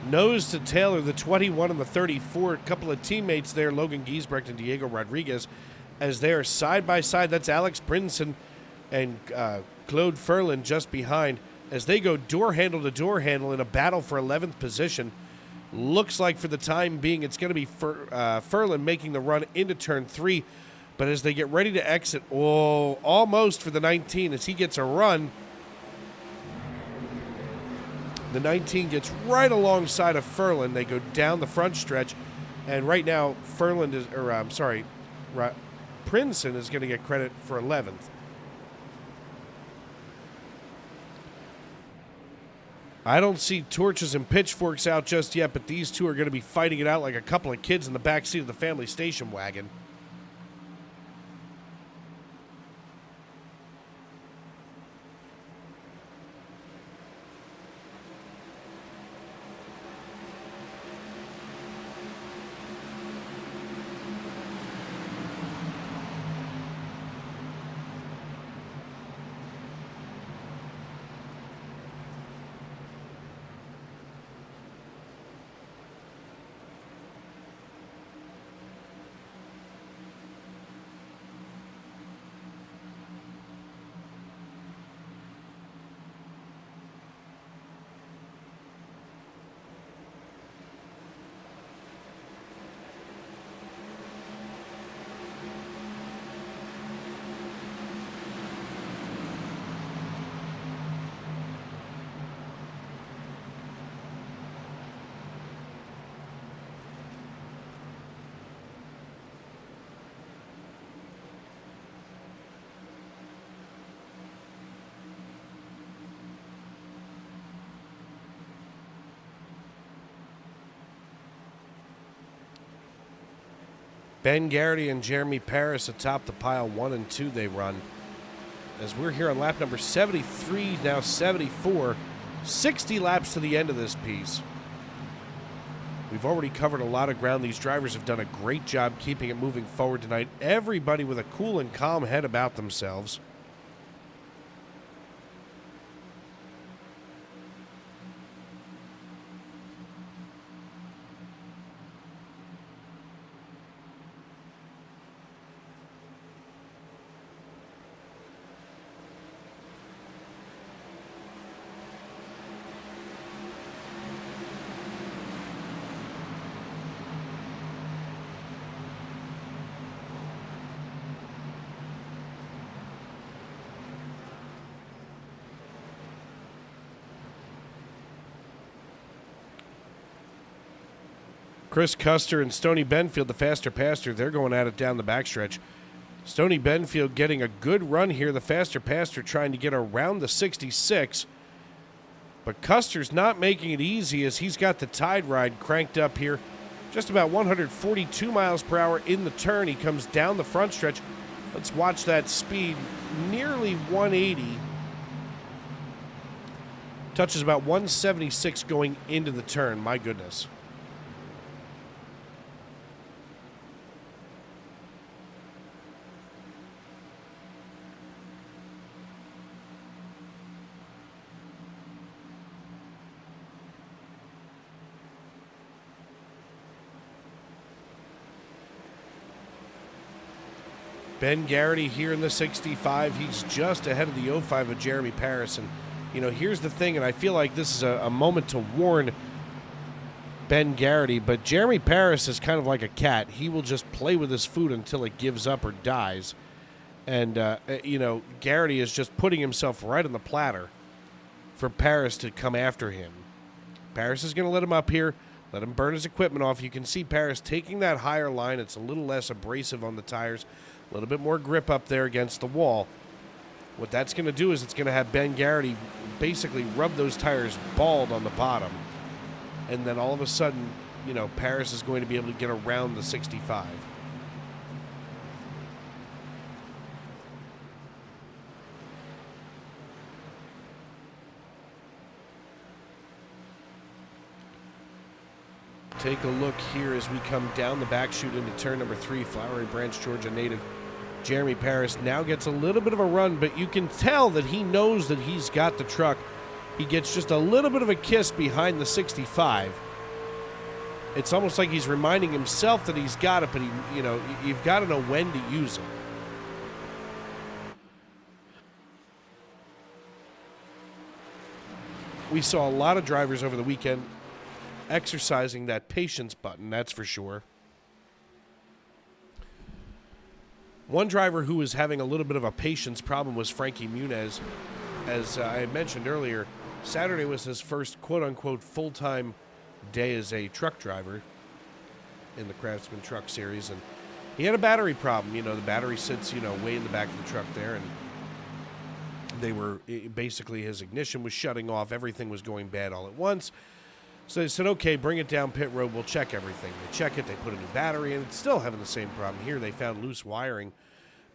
Nose to Taylor, the 21 and the 34. A couple of teammates there, Logan Giesbrecht and Diego Rodriguez, as they are side by side. That's Alex Brinson and Claude Ferlin just behind as they go door handle to door handle in a battle for 11th position. Looks like for the time being it's going to be Ferlin making the run into turn 3. But as they get ready to exit, almost for the 19 as he gets a run. The 19 gets right alongside of Ferlin. They go down the front stretch, and right now Princeton is going to get credit for 11th. I don't see torches and pitchforks out just yet, but these two are going to be fighting it out like a couple of kids in the back seat of the family station wagon. Ben Garrity and Jeremy Paris atop the pile. 1 and 2 they run. As we're here on lap number 73, now 74. 60 laps to the end of this piece. We've already covered a lot of ground. These drivers have done a great job keeping it moving forward tonight. Everybody with a cool and calm head about themselves. Chris Custer and Stoney Benfield, the faster pastor, they're going at it down the backstretch. Stoney Benfield getting a good run here. The faster pastor trying to get around the 66. But Custer's not making it easy as he's got the tide ride cranked up here. Just about 142 miles per hour in the turn. He comes down the front stretch. Let's watch that speed. Nearly 180. Touches about 176 going into the turn. My goodness. Ben Garrity here in the 65. He's just ahead of the 05 of Jeremy Paris. And, you know, here's the thing, and I feel like this is a moment to warn Ben Garrity, but Jeremy Paris is kind of like a cat. He will just play with his food until it gives up or dies. And, you know, Garrity is just putting himself right on the platter for Paris to come after him. Paris is going to let him up here, let him burn his equipment off. You can see Paris taking that higher line. It's a little less abrasive on the tires. A little bit more grip up there against the wall. What that's going to do is it's going to have Ben Garrity basically rub those tires bald on the bottom. And then all of a sudden, you know, Paris is going to be able to get around the 65. Take a look here as we come down the back chute into turn number 3. Flowery Branch, Georgia native Jeremy Paris now gets a little bit of a run, but you can tell that he knows that he's got the truck. He gets just a little bit of a kiss behind the 65. It's almost like he's reminding himself that he's got it, but you know, you've got to know when to use it. We saw a lot of drivers over the weekend exercising that patience button, that's for sure. One driver who was having a little bit of a patience problem was Frankie Muniz. As I had mentioned earlier, Saturday was his first quote-unquote full-time day as a truck driver in the Craftsman Truck Series, and he had a battery problem. You know, the battery sits, you know, way in the back of the truck there, and they were basically, his ignition was shutting off. Everything was going bad all at once. So they said, okay, bring it down pit road. We'll check everything. They check it. They put a new battery in. It's still having the same problem here. They found loose wiring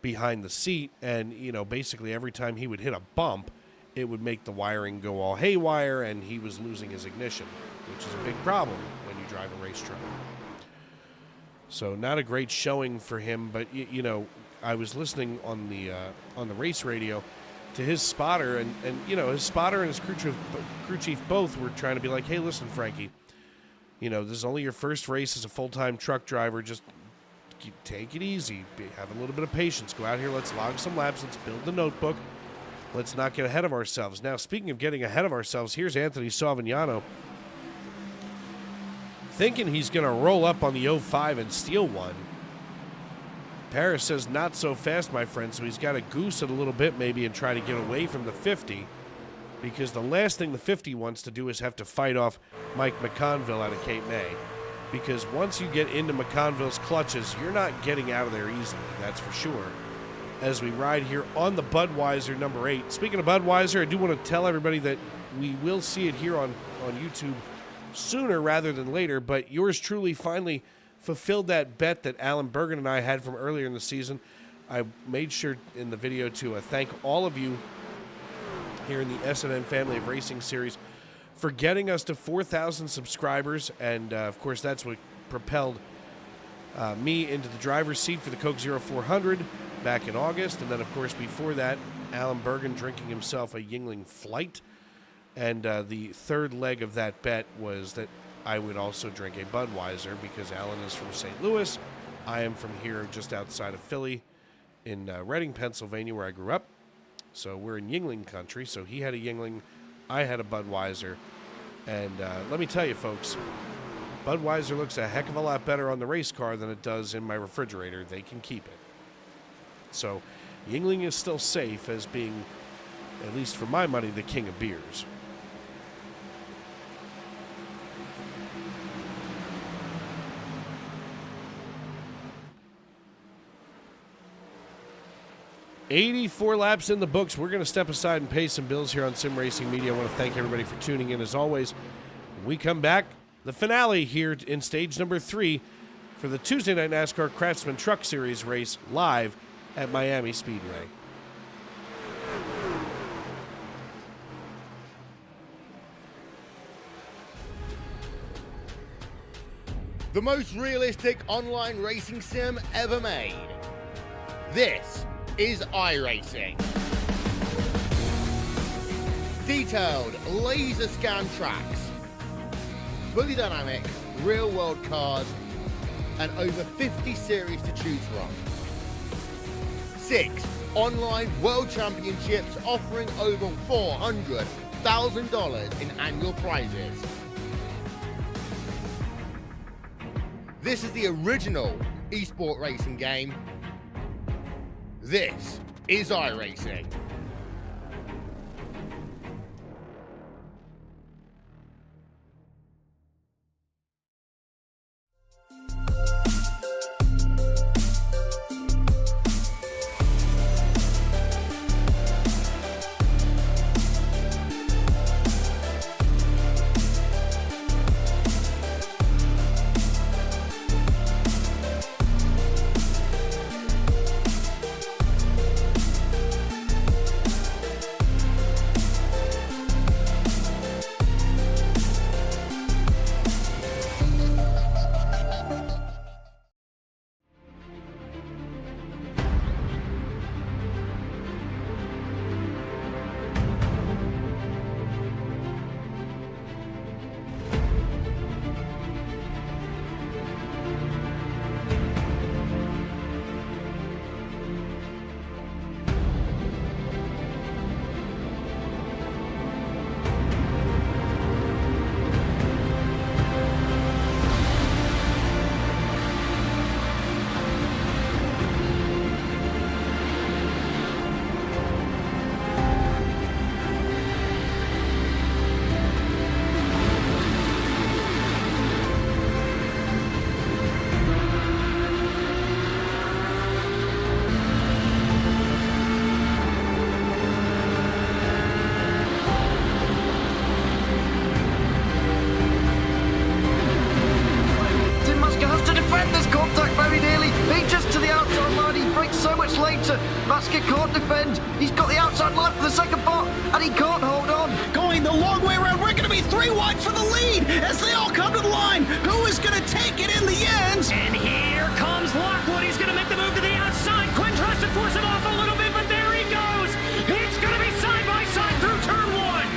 behind the seat. And, you know, basically every time he would hit a bump, it would make the wiring go all haywire, and he was losing his ignition, which is a big problem when you drive a race truck. So not a great showing for him. But, you know, I was listening on the race radio to his spotter, and you know, his spotter and his crew chief both were trying to be like, hey, listen, Frankie, you know, this is only your first race as a full-time truck driver. Just take it easy. Have a little bit of patience. Go out here. Let's log some laps. Let's build the notebook. Let's not get ahead of ourselves. Now, speaking of getting ahead of ourselves, here's Anthony Savignano thinking he's going to roll up on the 05 and steal one. Paris says not so fast, my friend, so he's got to goose it a little bit maybe and try to get away from the 50, because the last thing the 50 wants to do is have to fight off Mike McConville out of Cape May, because once you get into McConville's clutches, you're not getting out of there easily, that's for sure. As we ride here on the Budweiser number 8. Speaking of Budweiser, I do want to tell everybody that we will see it here on YouTube sooner rather than later, but yours truly finally fulfilled that bet that Alan Bergen and I had from earlier in the season. I made sure in the video to thank all of you here in the SNN Family of Racing series for getting us to 4,000 subscribers, and of course that's what propelled me into the driver's seat for the Coke 0400 back in August, and then of course before that, Alan Bergen drinking himself a Yuengling Flight, and the third leg of that bet was that I would also drink a Budweiser, because Alan is from St. Louis. I am from here just outside of Philly in Reading, Pennsylvania, where I grew up. So we're in Yuengling country. So he had a Yuengling, I had a Budweiser. And let me tell you, folks, Budweiser looks a heck of a lot better on the race car than it does in my refrigerator. They can keep it. So Yuengling is still safe as being, at least for my money, the king of beers. $84 laps in the books. We're going to step aside and pay some bills here on Sim Racing Media. I want to thank everybody for tuning in as always. When we come back, the finale here in stage number 3 for the Tuesday Night NASCAR Craftsman Truck Series race live at Miami Speedway. the most realistic online racing sim ever made. This is iRacing. Detailed laser scan tracks, fully dynamic real world cars, and over 50 series to choose from. 6 online world championships offering over $400,000 in annual prizes. This is the original esport racing game. This is iRacing. Can't defend. He's got the outside line for the second part, and he can't hold on. Going the long way around. We're going to be 3 wide for the lead as they all come to the line. Who is going to take it in the end? And here comes Lockwood. He's going to make the move to the outside. Quinn tries to force him off a little bit, but there he goes. It's going to be side by side through turn 1.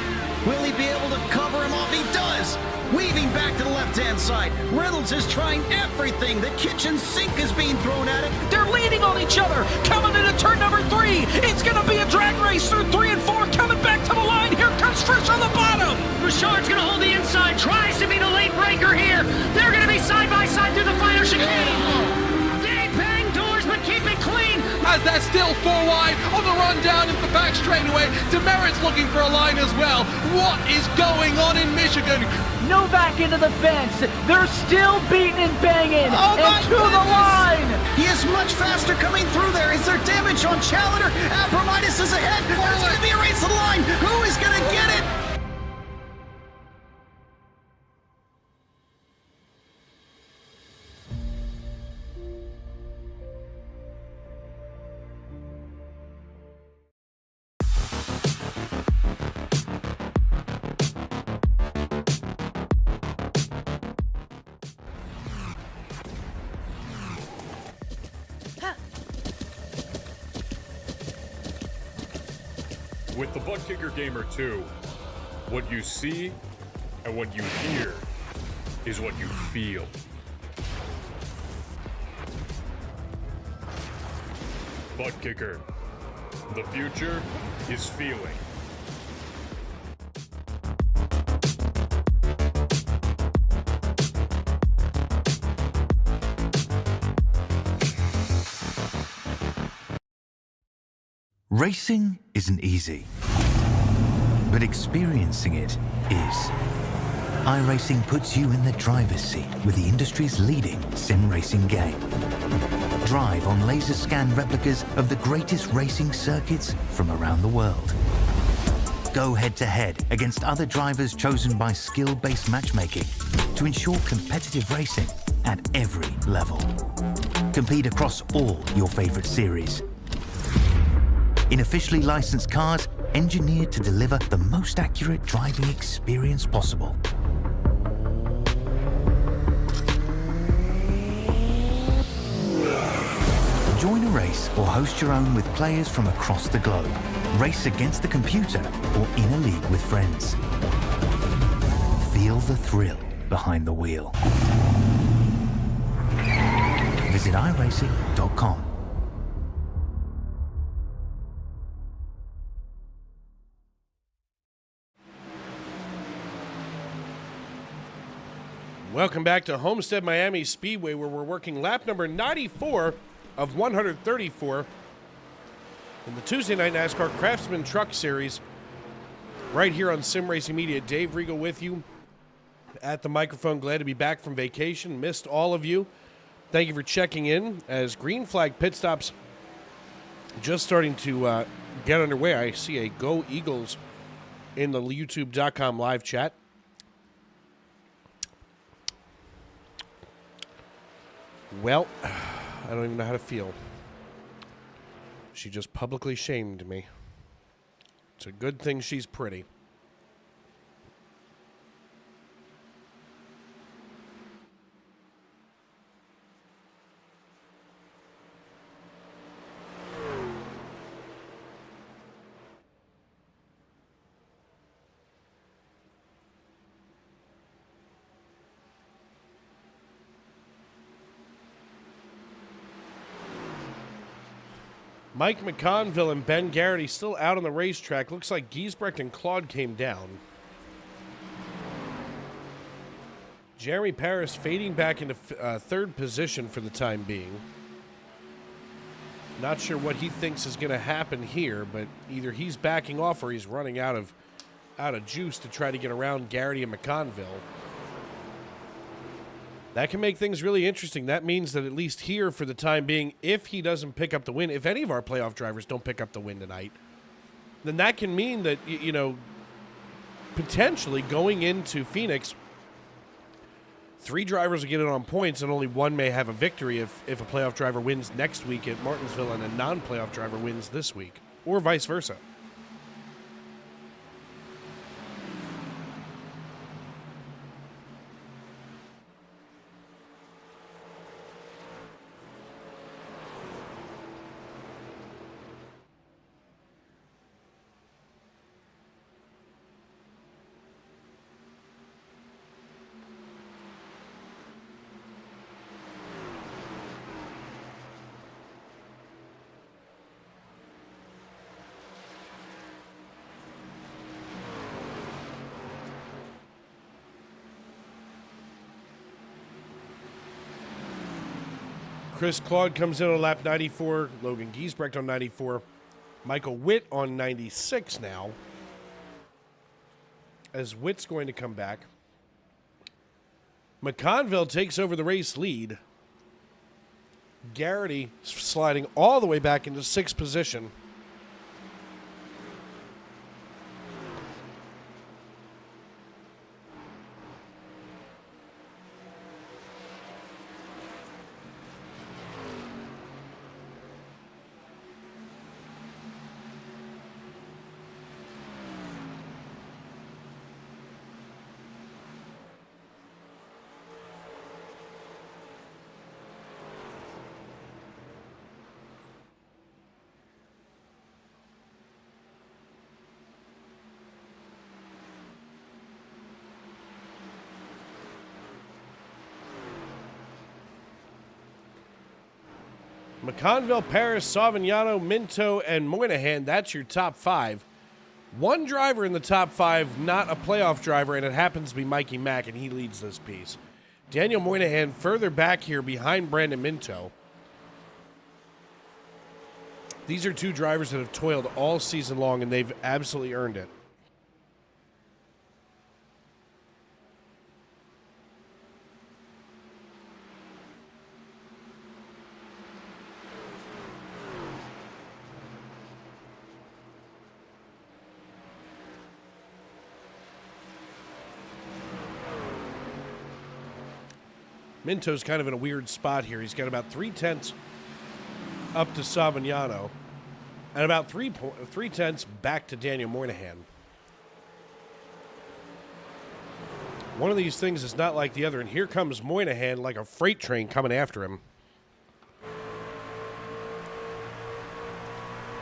Will he be able to cover him off? He does. Weaving back to the left-hand side. Reynolds is trying everything. The kitchen sink is being thrown at it. They're leaning on each other. Coming into turn number 3. It's going to be a drag race through 3 and 4. Coming back to the line. Here comes Frisch on the bottom. Richard's going to hold the inside. Tries to be the late breaker here. They're going to be side by side through the final chicane. They bang doors, but keep it clean. As they're still 4 wide on the run down into the back straightaway. Demerit's looking for a line as well. What is going on in Michigan? Novak into the fence. They're still beating and banging. Oh and to the line. He is much faster coming through there. Is there damage on Challenger? Abramitis is ahead. There's going to be a race to the line. Who is going to get it? With the Butt Kicker Gamer 2, what you see and what you hear is what you feel. Butt Kicker. The future is feeling. Racing isn't easy, but experiencing it is. iRacing puts you in the driver's seat with the industry's leading sim racing game. Drive on laser scan replicas of the greatest racing circuits from around the world. Go head-to-head against other drivers chosen by skill-based matchmaking to ensure competitive racing at every level. Compete across all your favorite series. In officially licensed cars, engineered to deliver the most accurate driving experience possible. Join a race or host your own with players from across the globe. Race against the computer or in a league with friends. Feel the thrill behind the wheel. Visit iRacing.com. Welcome back to Homestead Miami Speedway, where we're working lap number 94 of 134 in the Tuesday Night NASCAR Craftsman Truck Series, right here on Sim Racing Media. Dave Regal with you at the microphone. Glad to be back from vacation. Missed all of you. Thank you for checking in as green flag pit stops just starting to get underway. I see a Go Eagles in the YouTube.com live chat. Well, I don't even know how to feel. She just publicly shamed me. It's a good thing she's pretty. Mike McConville and Ben Garrity still out on the racetrack. Looks like Giesbrecht and Claude came down. Jeremy Paris fading back into third position for the time being. Not sure what he thinks is going to happen here, but either he's backing off or he's running out of juice to try to get around Garrity and McConville. That can make things really interesting. That means that at least here for the time being, if he doesn't pick up the win, if any of our playoff drivers don't pick up the win tonight, then that can mean that, you know, potentially going into Phoenix, 3 drivers will get it on points and only 1 may have a victory if a playoff driver wins next week at Martinsville and a non-playoff driver wins this week, or vice versa. Chris Claude comes in on lap 94. Logan Giesbrecht on 94. Michael Witt on 96 now. As Witt's going to come back. McConville takes over the race lead. Garrity sliding all the way back into 6th position. McConville, Paris, Savignano, Minto, and Moynihan. That's your top 5. 1 driver in the top 5, not a playoff driver, and it happens to be Mikey Mack, and he leads this piece. Daniel Moynihan further back here behind Brandon Minto. These are 2 drivers that have toiled all season long, and they've absolutely earned it. Minto's kind of in a weird spot here. He's got about 3/10 up to Savignano and about 3/10 back to Daniel Moynihan. One of these things is not like the other, and here comes Moynihan like a freight train coming after him.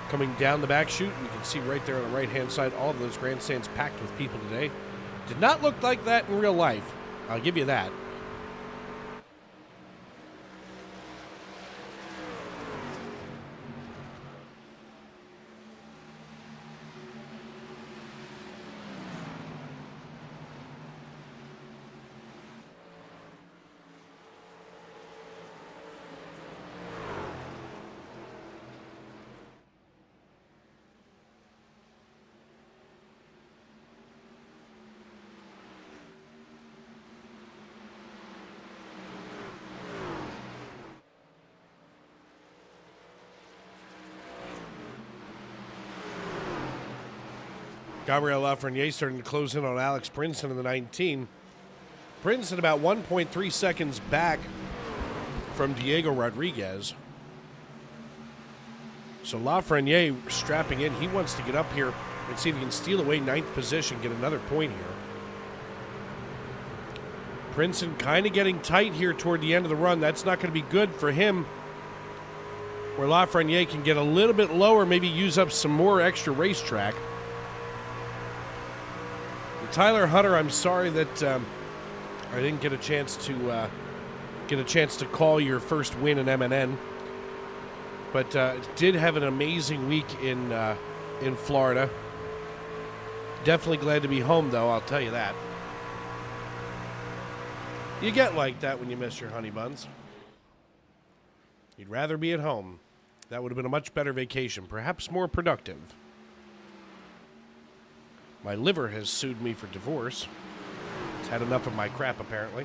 coming down the back chute. You can see right there on the right-hand side, all of those grandstands packed with people today. Did not look like that in real life. I'll give you that. Gabriel Lafreniere starting to close in on Alex Princeton in the 19. Princeton about 1.3 seconds back from Diego Rodriguez. So Lafreniere strapping in. He wants to get up here and see if he can steal away 9th position, get another point here. Princeton kind of getting tight here toward the end of the run. That's not going to be good for him. Where Lafreniere can get a little bit lower, maybe use up some more extra racetrack. Tyler Hunter, I'm sorry that I didn't get a chance to call your first win in MNN, but did have an amazing week in Florida. Definitely glad to be home, though. I'll tell you that. You get like that when you miss your honey buns. You'd rather be at home. That would have been a much better vacation, perhaps more productive. My liver has sued me for divorce. It's had enough of my crap, apparently.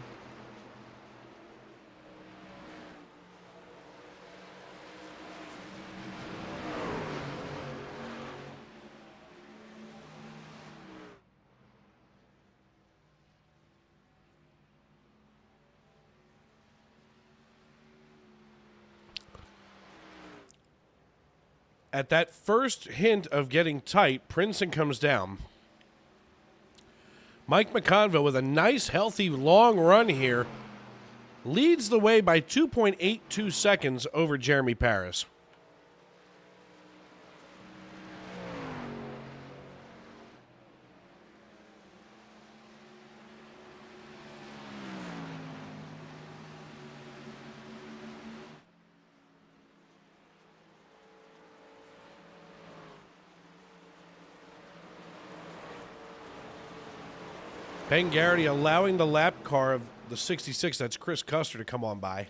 At that first hint of getting tight, Princeton comes down. Mike McConville with a nice, healthy, long run here leads the way by 2.82 seconds over Jeremy Paris. Ben Garrity allowing the lap car of the 66, that's Chris Custer, to come on by.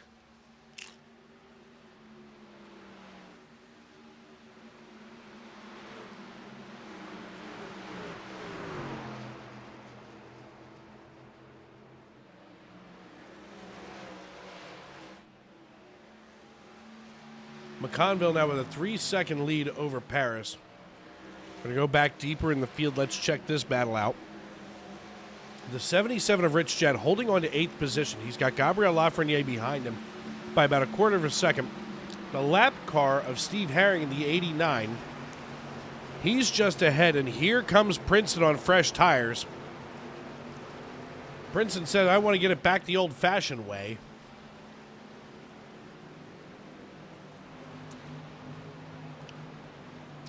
McConville now with a 3-second lead over Paris. We're going to go back deeper in the field. Let's check this battle out. The 77 of Rich Jett holding on to 8th position. He's got Gabriel Lafreniere behind him by about a quarter of a second. The lap car of Steve Herring in the 89. He's just ahead, and here comes Princeton on fresh tires. Princeton said, I want to get it back the old-fashioned way.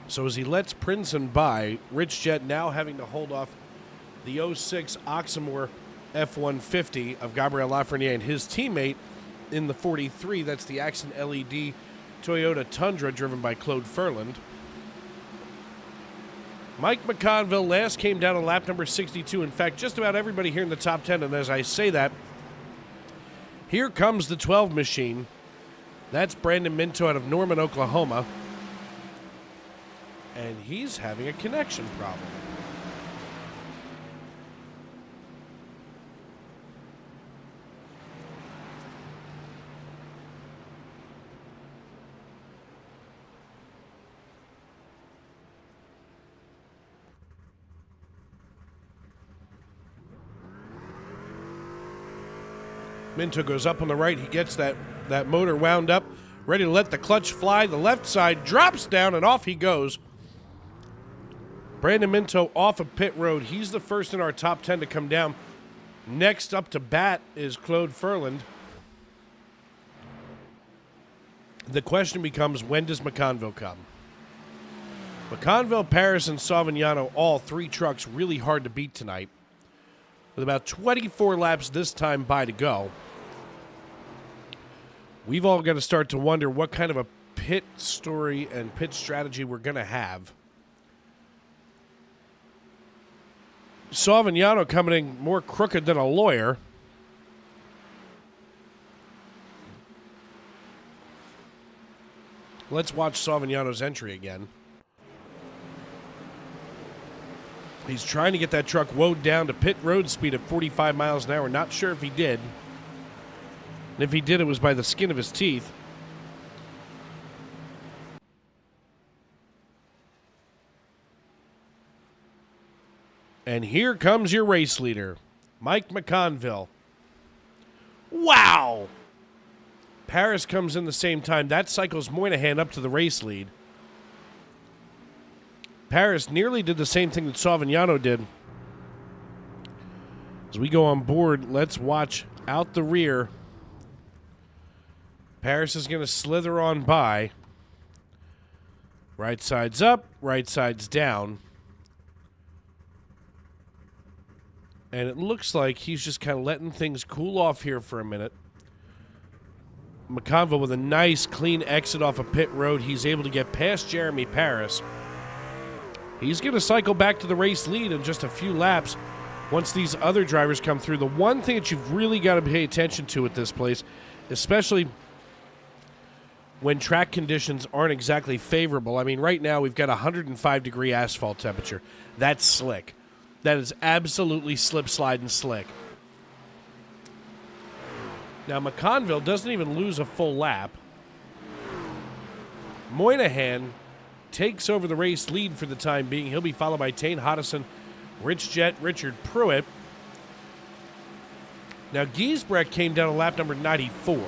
So as he lets Princeton by, Rich Jett now having to hold off the 06 Oxmoor F-150 of Gabriel Lafreniere and his teammate in the 43. That's the Accent LED Toyota Tundra driven by Claude Furland. Mike McConville last came down on lap number 62. In fact, just about everybody here in the top 10. And as I say that, here comes the 12 machine. That's Brandon Minto out of Norman, Oklahoma. And he's having a connection problem. Minto goes up on the right. He gets that motor wound up, ready to let the clutch fly. The left side drops down, and off he goes. Brandon Minto off of pit road. He's the first in our top 10 to come down. Next up to bat is Claude Furland. The question becomes, when does McConville come? McConville, Paris, and Savignano, all 3 trucks really hard to beat tonight. With about 24 laps this time by to go. We've all got to start to wonder what kind of a pit story and pit strategy we're going to have. Savignano coming in more crooked than a lawyer. Let's watch Savignano's entry again. He's trying to get that truck woed down to pit road speed at 45 miles an hour. Not sure if he did. And if he did, it was by the skin of his teeth. And here comes your race leader, Mike McConville. Wow! Paris comes in the same time. That cycles Moynihan up to the race lead. Paris nearly did the same thing that Savignano did. As we go on board, let's watch out the rear. Paris is going to slither on by. Right side's up, right side's down. And it looks like he's just kind of letting things cool off here for a minute. McConville with a nice, clean exit off a pit road. He's able to get past Jeremy Paris. He's going to cycle back to the race lead in just a few laps once these other drivers come through. The one thing that you've really got to pay attention to at this place, especially when track conditions aren't exactly favorable. I mean, right now we've got 105-degree asphalt temperature. That's slick. That is absolutely slip, slide, and slick. Now, McConville doesn't even lose a full lap. Moynihan takes over the race lead for the time being. He'll be followed by Tane Hodison, Rich Jett, Richard Pruitt. Now, Giesbrecht came down to lap number 94.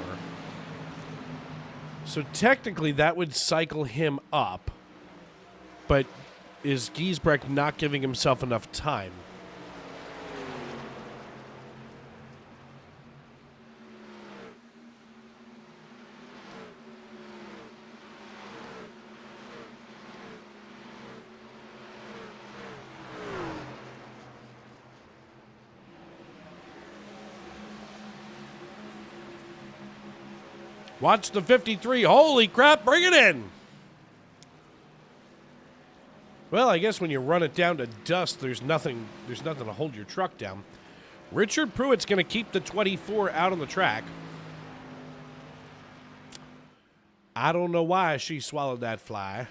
So technically that would cycle him up. But is Giesbrecht not giving himself enough time? Watch the 53. Holy crap, bring it in. Well, I guess when you run it down to dust, there's nothing to hold your truck down. Richard Pruitt's going to keep the 24 out on the track. I don't know why she swallowed that fly.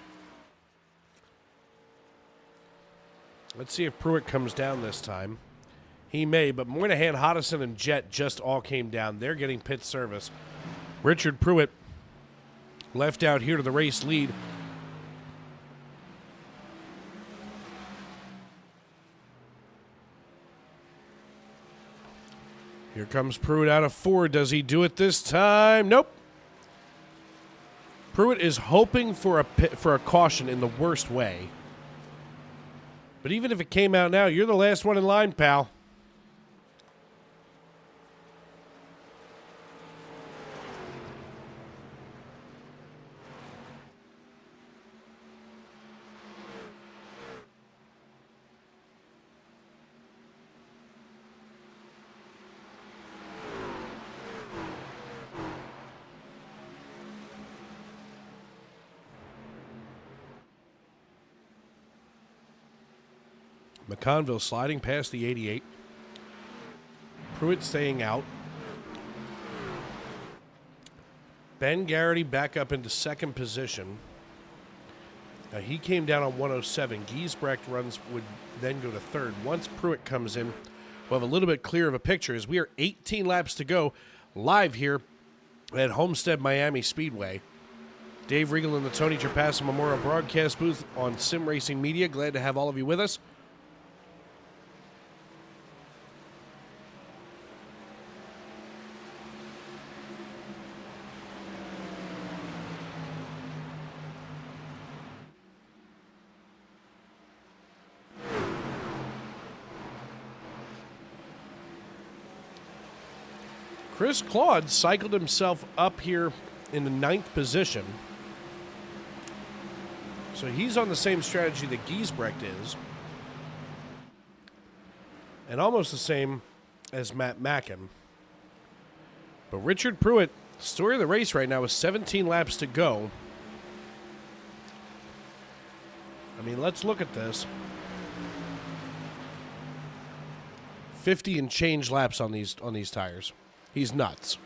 Let's see if Pruitt comes down this time. He may, but Moynihan, Hodison, and Jett just all came down. They're getting pit service. Richard Pruitt left out here to the race lead. Here comes Pruitt out of 4. Does he do it this time? Nope. Pruitt is hoping for a caution in the worst way. But even if it came out now, you're the last one in line, pal. McConville sliding past the 88. Pruitt staying out. Ben Garrity back up into second position. Now he came down on 107. Giesbrecht would then go to third. Once Pruitt comes in, we'll have a little bit clearer of a picture as we are 18 laps to go live here at Homestead Miami Speedway. Dave Regal in the Tony Trapassa Memorial Broadcast booth on Sim Racing Media. Glad to have all of you with us. Chris Claude cycled himself up here in the 9th position. So he's on the same strategy that Giesbrecht is. And almost the same as Matt Mackin. But Richard Pruitt, story of the race right now with 17 laps to go. I mean, let's look at this. 50 and change laps on these tires. He's nuts.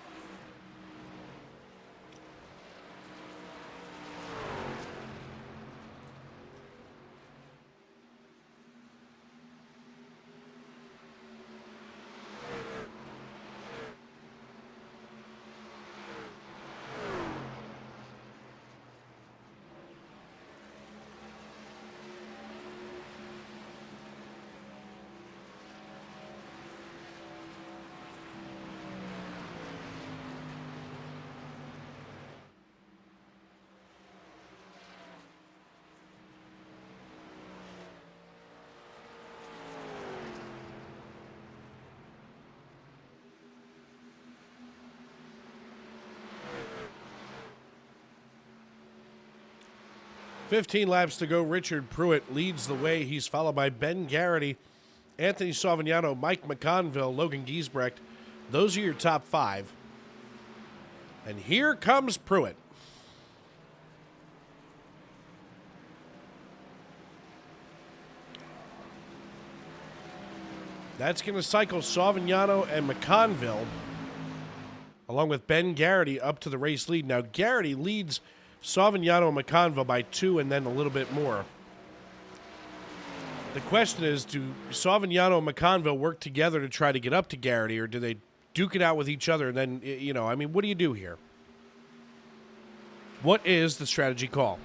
"15 laps to go. Richard Pruitt leads the way. He's followed by Ben Garrity, Anthony Savignano, Mike McConville, Logan Giesbrecht. Those are your top 5. And here comes Pruitt. That's going to cycle Savignano and McConville, along with Ben Garrity, up to the race lead. Now, Garrity leads Savignano and McConville by 2 and then a little bit more. The question is, do Savignano and McConville work together to try to get up to Garrity, or do they duke it out with each other and then, I mean, what do you do here? What is the strategy call?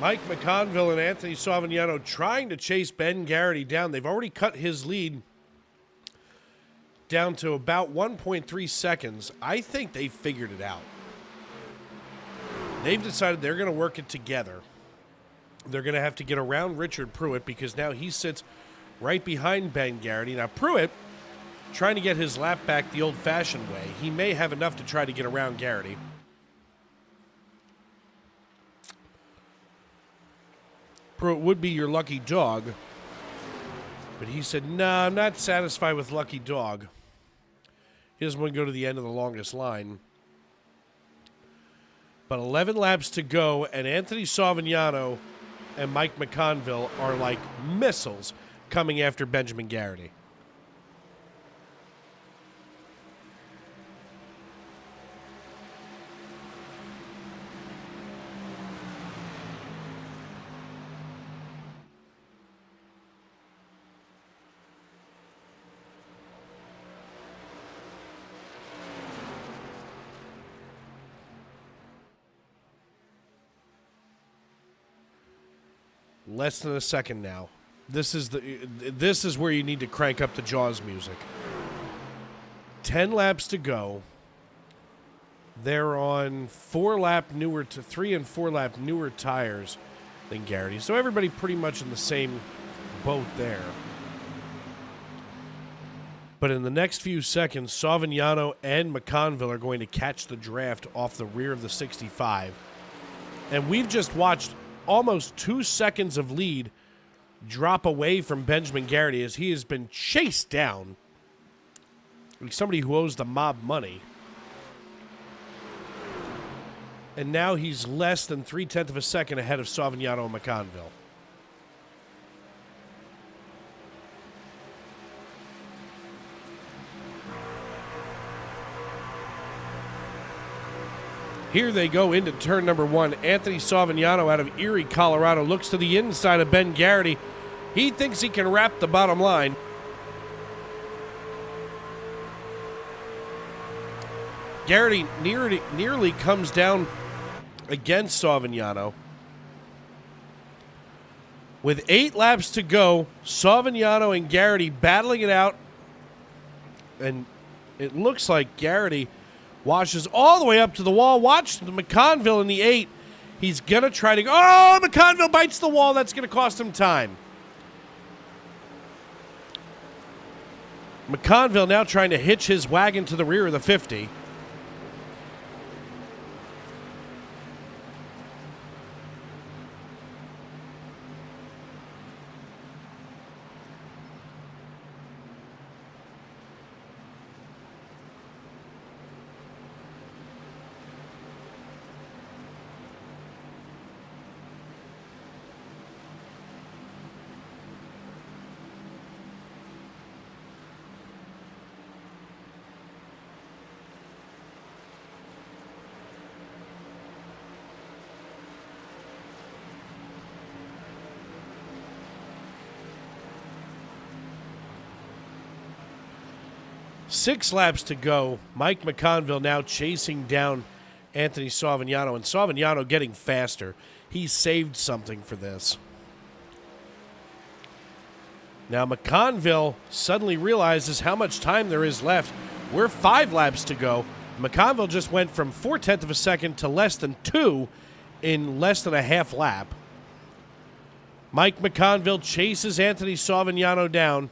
Mike McConville and Anthony Savignano trying to chase Ben Garrity down. They've already cut his lead down to about 1.3 seconds. I think they figured it out. They've decided they're going to work it together. They're going to have to get around Richard Pruitt because now he sits right behind Ben Garrity. Now, Pruitt, trying to get his lap back the old-fashioned way. He may have enough to try to get around Garrity. Pruitt would be your lucky dog. But he said, no, I'm not satisfied with lucky dog. He doesn't want to go to the end of the longest line. But 11 laps to go, and Anthony Savignano and Mike McConville are like missiles coming after Benjamin Garrity. Less than a second now. This is where you need to crank up the Jaws music. 10 laps to go. They're on 3 and 4 lap newer tires than Garrity. So everybody pretty much in the same boat there. But in the next few seconds, Savignano and McConville are going to catch the draft off the rear of the 65. And we've just watched almost 2 seconds of lead drop away from Benjamin Garrity as he has been chased down like somebody who owes the mob money. And now he's less than 0.3 of a second ahead of Savignano and McConville. Here they go into turn number 1. Anthony Savignano out of Erie, Colorado, looks to the inside of Ben Garrity. He thinks he can wrap the bottom line. Garrity nearly comes down against Savignano. With 8 laps to go, Savignano and Garrity battling it out. And it looks like Garrity washes all the way up to the wall. Watch McConville in the 8. He's going to try to go. Oh, McConville bites the wall. That's going to cost him time. McConville now trying to hitch his wagon to the rear of the 50. Six laps to go. Mike McConville now chasing down Anthony Savignano, and Savignano getting faster. He saved something for this. Now McConville suddenly realizes how much time there is left. We're 5 laps to go. McConville just went from 4/10 of a second to less than 2 in less than a half lap. Mike McConville chases Anthony Savignano down.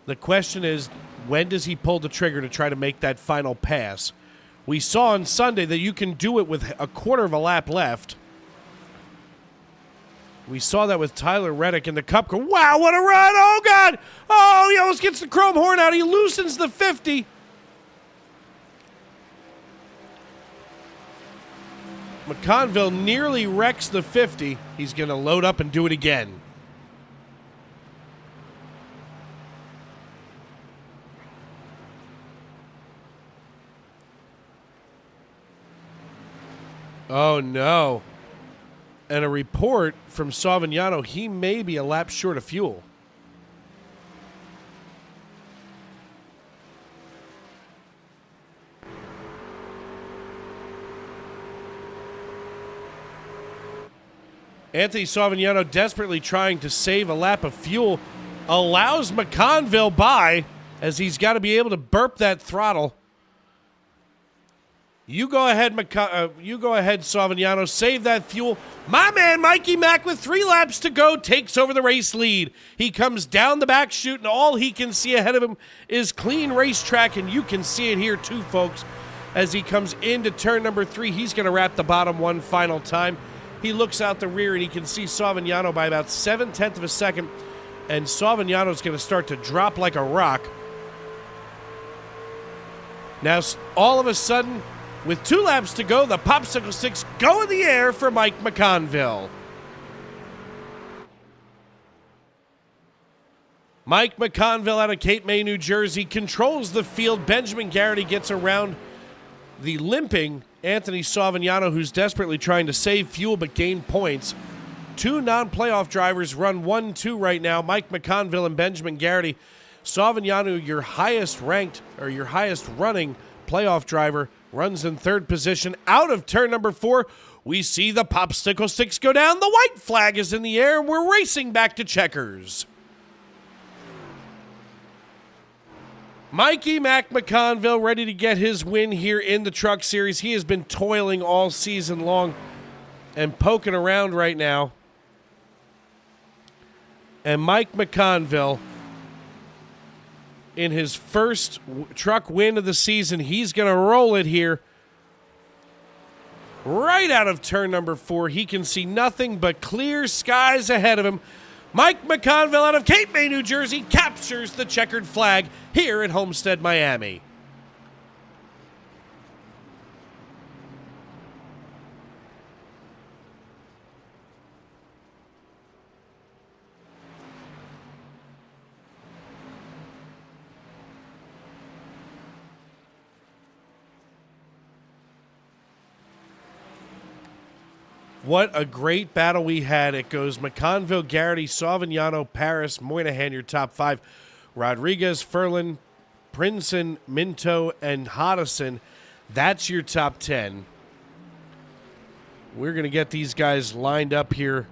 The question is, when does he pull the trigger to try to make that final pass? We saw on Sunday that you can do it with a quarter of a lap left. We saw that with Tyler Reddick in the Cup car. Wow, what a run! Oh, God! Oh, he almost gets the chrome horn out. He loosens the 50. McConville nearly wrecks the 50. He's going to load up and do it again. Oh, no. And a report from Savignano, he may be a lap short of fuel. Anthony Savignano desperately trying to save a lap of fuel, allows McConville by, as he's got to be able to burp that throttle. You go ahead, Savignano. Save that fuel. My man, Mikey Mack, with 3 laps to go, takes over the race lead. He comes down the back chute, and all he can see ahead of him is clean racetrack, and you can see it here too, folks. As he comes into turn number 3, he's going to wrap the bottom one final time. He looks out the rear, and he can see Savignano by about 7/10 of a second, and Savignano's going to start to drop like a rock. Now, all of a sudden, with 2 laps to go, the popsicle sticks go in the air for Mike McConville. Mike McConville out of Cape May, New Jersey, controls the field. Benjamin Garrity gets around the limping Anthony Savignano, who's desperately trying to save fuel but gain points. 2 non-playoff drivers run 1-2 right now, Mike McConville and Benjamin Garrity. Savignano, your highest ranked or your highest running playoff driver, runs in 3rd position. Out of turn number 4, we see the popsicle sticks go down. The white flag is in the air. We're racing back to checkers. Mikey Mac McConville ready to get his win here in the Truck Series. He has been toiling all season long and poking around right now. And Mike McConville, in his first truck win of the season, he's going to roll it here. Right out of turn number 4, he can see nothing but clear skies ahead of him. Mike McConville out of Cape May, New Jersey, captures the checkered flag here at Homestead Miami. What a great battle we had. It goes McConville, Garrity, Savignano, Paris, Moynihan, your top 5. Rodriguez, Furlan, Princeton, Minto, and Hodison. That's your top 10. We're going to get these guys lined up here.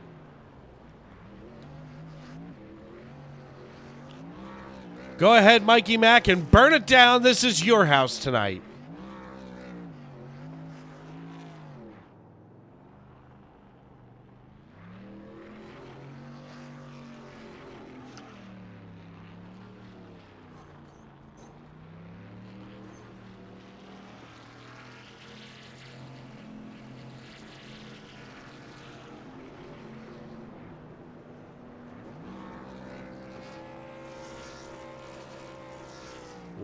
Go ahead, Mikey Mack, and burn it down. This is your house tonight.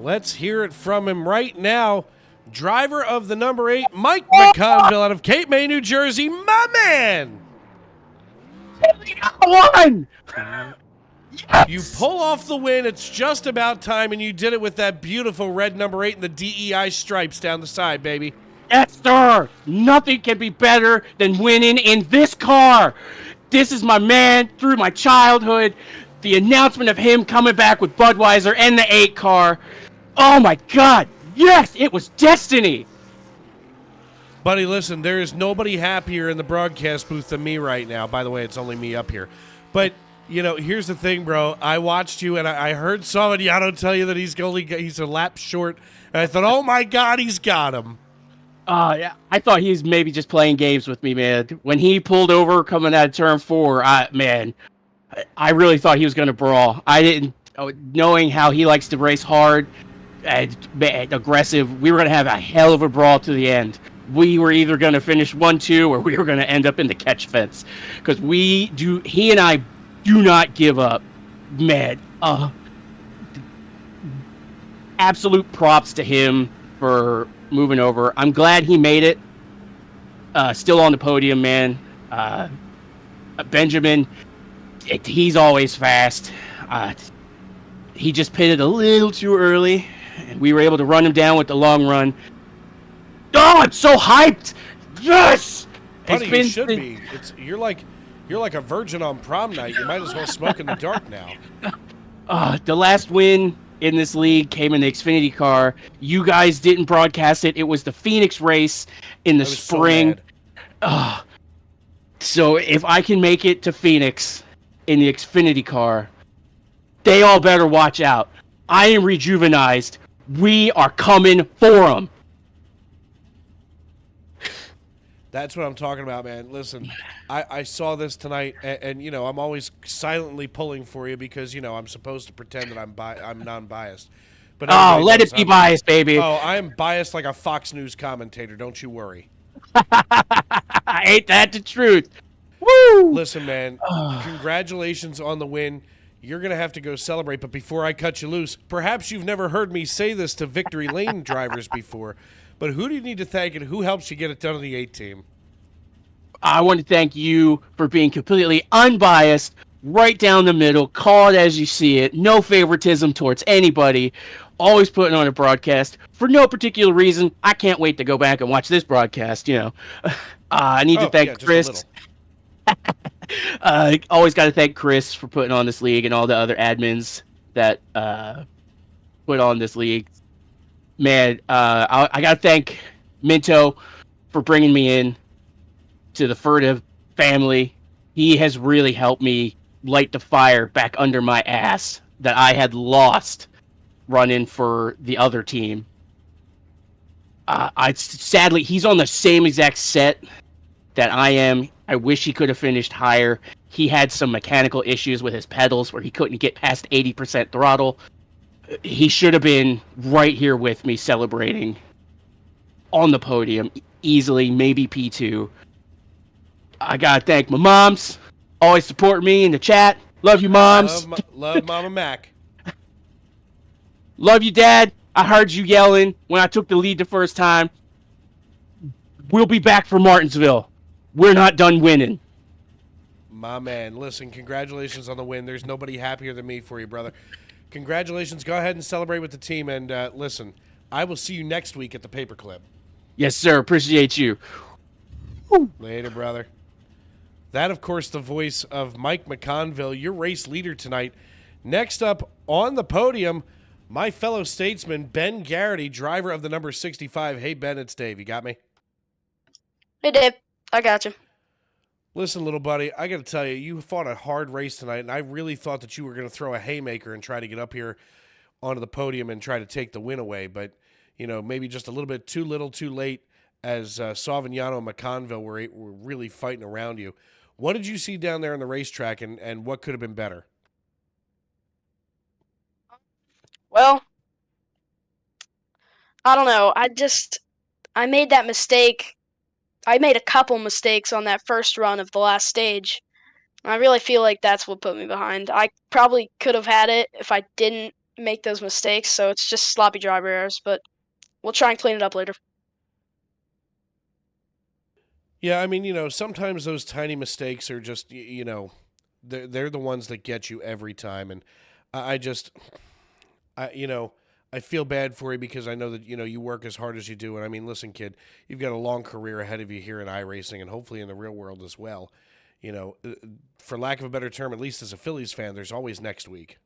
Let's hear it from him right now. Driver of the number 8, Mike McConville out of Cape May, New Jersey. My man! One! Yes! You pull off the win. It's just about time, and you did it with that beautiful red number 8 and the DEI stripes down the side, baby. Yes, sir! Nothing can be better than winning in this car. This is my man through my childhood. The announcement of him coming back with Budweiser and the 8 car. Oh my God! Yes, it was destiny. Buddy, listen, there is nobody happier in the broadcast booth than me right now. By the way, it's only me up here. But, you know, here's the thing, bro. I watched you, and I heard Savignano tell you that he's a lap short. And I thought, oh my God, he's got him. Yeah, I thought he was maybe just playing games with me, man. When he pulled over coming out of turn 4, I really thought he was going to brawl. I didn't, knowing how he likes to race hard and aggressive, we were going to have a hell of a brawl to the end. We were either going to finish 1-2 or we were going to end up in the catch fence. Because he and I do not give up. Man, absolute props to him for moving over. I'm glad he made it. Still on the podium, man. Benjamin, he's always fast. He just pitted a little too early, and we were able to run him down with the long run. Oh, I'm so hyped! Yes! Buddy, you should be. You're like a virgin on prom night. You might as well smoke in the dark now. The last win in this league came in the Xfinity car. You guys didn't broadcast it. It was the Phoenix race in the spring. So if I can make it to Phoenix in the Xfinity car, they all better watch out. I am rejuvenized. We are coming for them. That's what I'm talking about, man. Listen, I saw this tonight, and you know, I'm always silently pulling for you because, you know, I'm supposed to pretend that I'm non-biased. But let it be biased, baby. Oh, I'm biased like a Fox News commentator. Don't you worry. Ain't that the truth? Woo! Listen, man, congratulations on the win. You're going to have to go celebrate, but before I cut you loose, perhaps you've never heard me say this to Victory Lane drivers before, but who do you need to thank and who helps you get it done on the 8 team? I want to thank you for being completely unbiased, right down the middle, call it as you see it, no favoritism towards anybody, always putting on a broadcast for no particular reason. I can't wait to go back and watch this broadcast, you know. I need to thank Chris. Always got to thank Chris for putting on this league and all the other admins that put on this league. Man, I got to thank Minto for bringing me in to the Furtive family. He has really helped me light the fire back under my ass that I had lost running for the other team. Sadly, he's on the same exact set that I am. I wish he could have finished higher. He had some mechanical issues with his pedals where he couldn't get past 80% throttle. He should have been right here with me celebrating on the podium easily, maybe P2. I gotta thank my moms, always support me in the chat. Love you, moms. Love Mama Mac. Love you, Dad. I heard you yelling when I took the lead the first time. We'll be back for Martinsville. We're not done winning. My man, listen, congratulations on the win. There's nobody happier than me for you, brother. Congratulations. Go ahead and celebrate with the team. And listen, I will see you next week at the Paperclip. Yes, sir. Appreciate you. Later, brother. That, of course, the voice of Mike McConville, your race leader tonight. Next up on the podium, my fellow statesman, Ben Garrity, driver of the number 65. Hey, Ben, it's Dave. You got me? Hey, Dave. I got you. Listen, little buddy, I got to tell you, you fought a hard race tonight, and I really thought that you were going to throw a haymaker and try to get up here onto the podium and try to take the win away. But, maybe just a little bit too little, too late, as Savignano and McConville were really fighting around you. What did you see down there on the racetrack, and what could have been better? Well, I don't know. I made that mistake. I made a couple mistakes on that first run of the last stage. I really feel like that's what put me behind. I probably could have had it if I didn't make those mistakes, so it's just sloppy driver errors, but we'll try and clean it up later. Yeah, I mean, sometimes those tiny mistakes are just, they're the ones that get you every time. And I feel bad for you because I know that, you work as hard as you do. And I mean, listen, kid, you've got a long career ahead of you here in iRacing and hopefully in the real world as well. For lack of a better term, at least as a Phillies fan, there's always next week.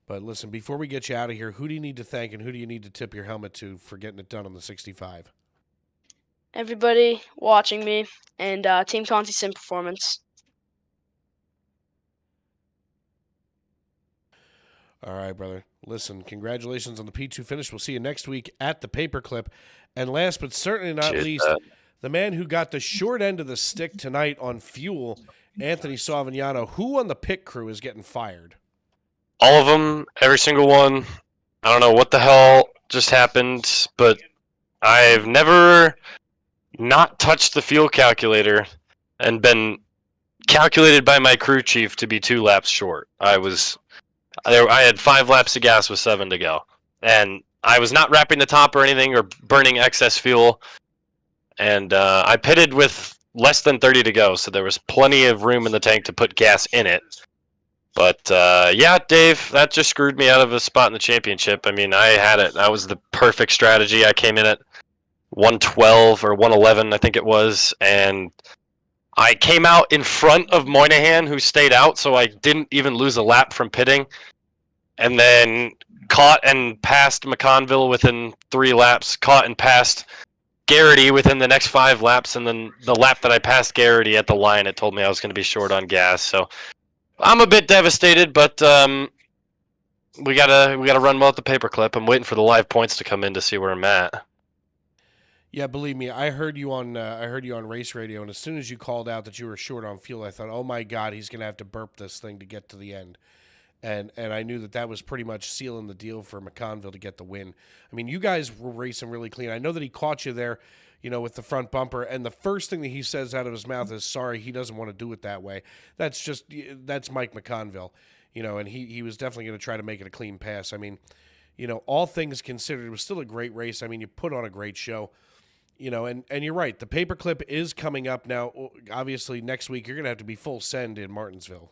But listen, before we get you out of here, who do you need to thank and who do you need to tip your helmet to for getting it done on the 65? Everybody watching me and Team Conti Sim Performance. All right, brother. Listen, congratulations on the P2 finish. We'll see you next week at the Paperclip. And last but certainly not least, the man who got the short end of the stick tonight on fuel, Anthony Savignano. Who on the pit crew is getting fired? All of them, every single one. I don't know what the hell just happened, but I've never not touched the fuel calculator and been calculated by my crew chief to be 2 laps short. I had 5 laps of gas with 7 to go, and I was not wrapping the top or anything or burning excess fuel, and I pitted with less than 30 to go, so there was plenty of room in the tank to put gas in it. But, yeah, Dave, that just screwed me out of a spot in the championship. I mean, I had it. That was the perfect strategy. I came in at 112 or 111, I think it was, and I came out in front of Moynihan, who stayed out, so I didn't even lose a lap from pitting, and then caught and passed McConville within 3 laps, caught and passed Garrity within the next 5 laps, and then the lap that I passed Garrity at the line, it told me I was going to be short on gas, so I'm a bit devastated, but we gotta run well at the Paperclip. I'm waiting for the live points to come in to see where I'm at. Yeah, believe me, I heard you on race radio, and as soon as you called out that you were short on fuel, I thought, oh my God, he's gonna have to burp this thing to get to the end, and I knew that was pretty much sealing the deal for McConville to get the win. I mean, you guys were racing really clean. I know that he caught you there, with the front bumper, and the first thing that he says out of his mouth is, sorry, he doesn't want to do it that way. That's Mike McConville, and he was definitely going to try to make it a clean pass. I mean, all things considered, it was still a great race. I mean, you put on a great show, and you're right. The Paperclip is coming up now. Obviously, next week, you're going to have to be full send in Martinsville.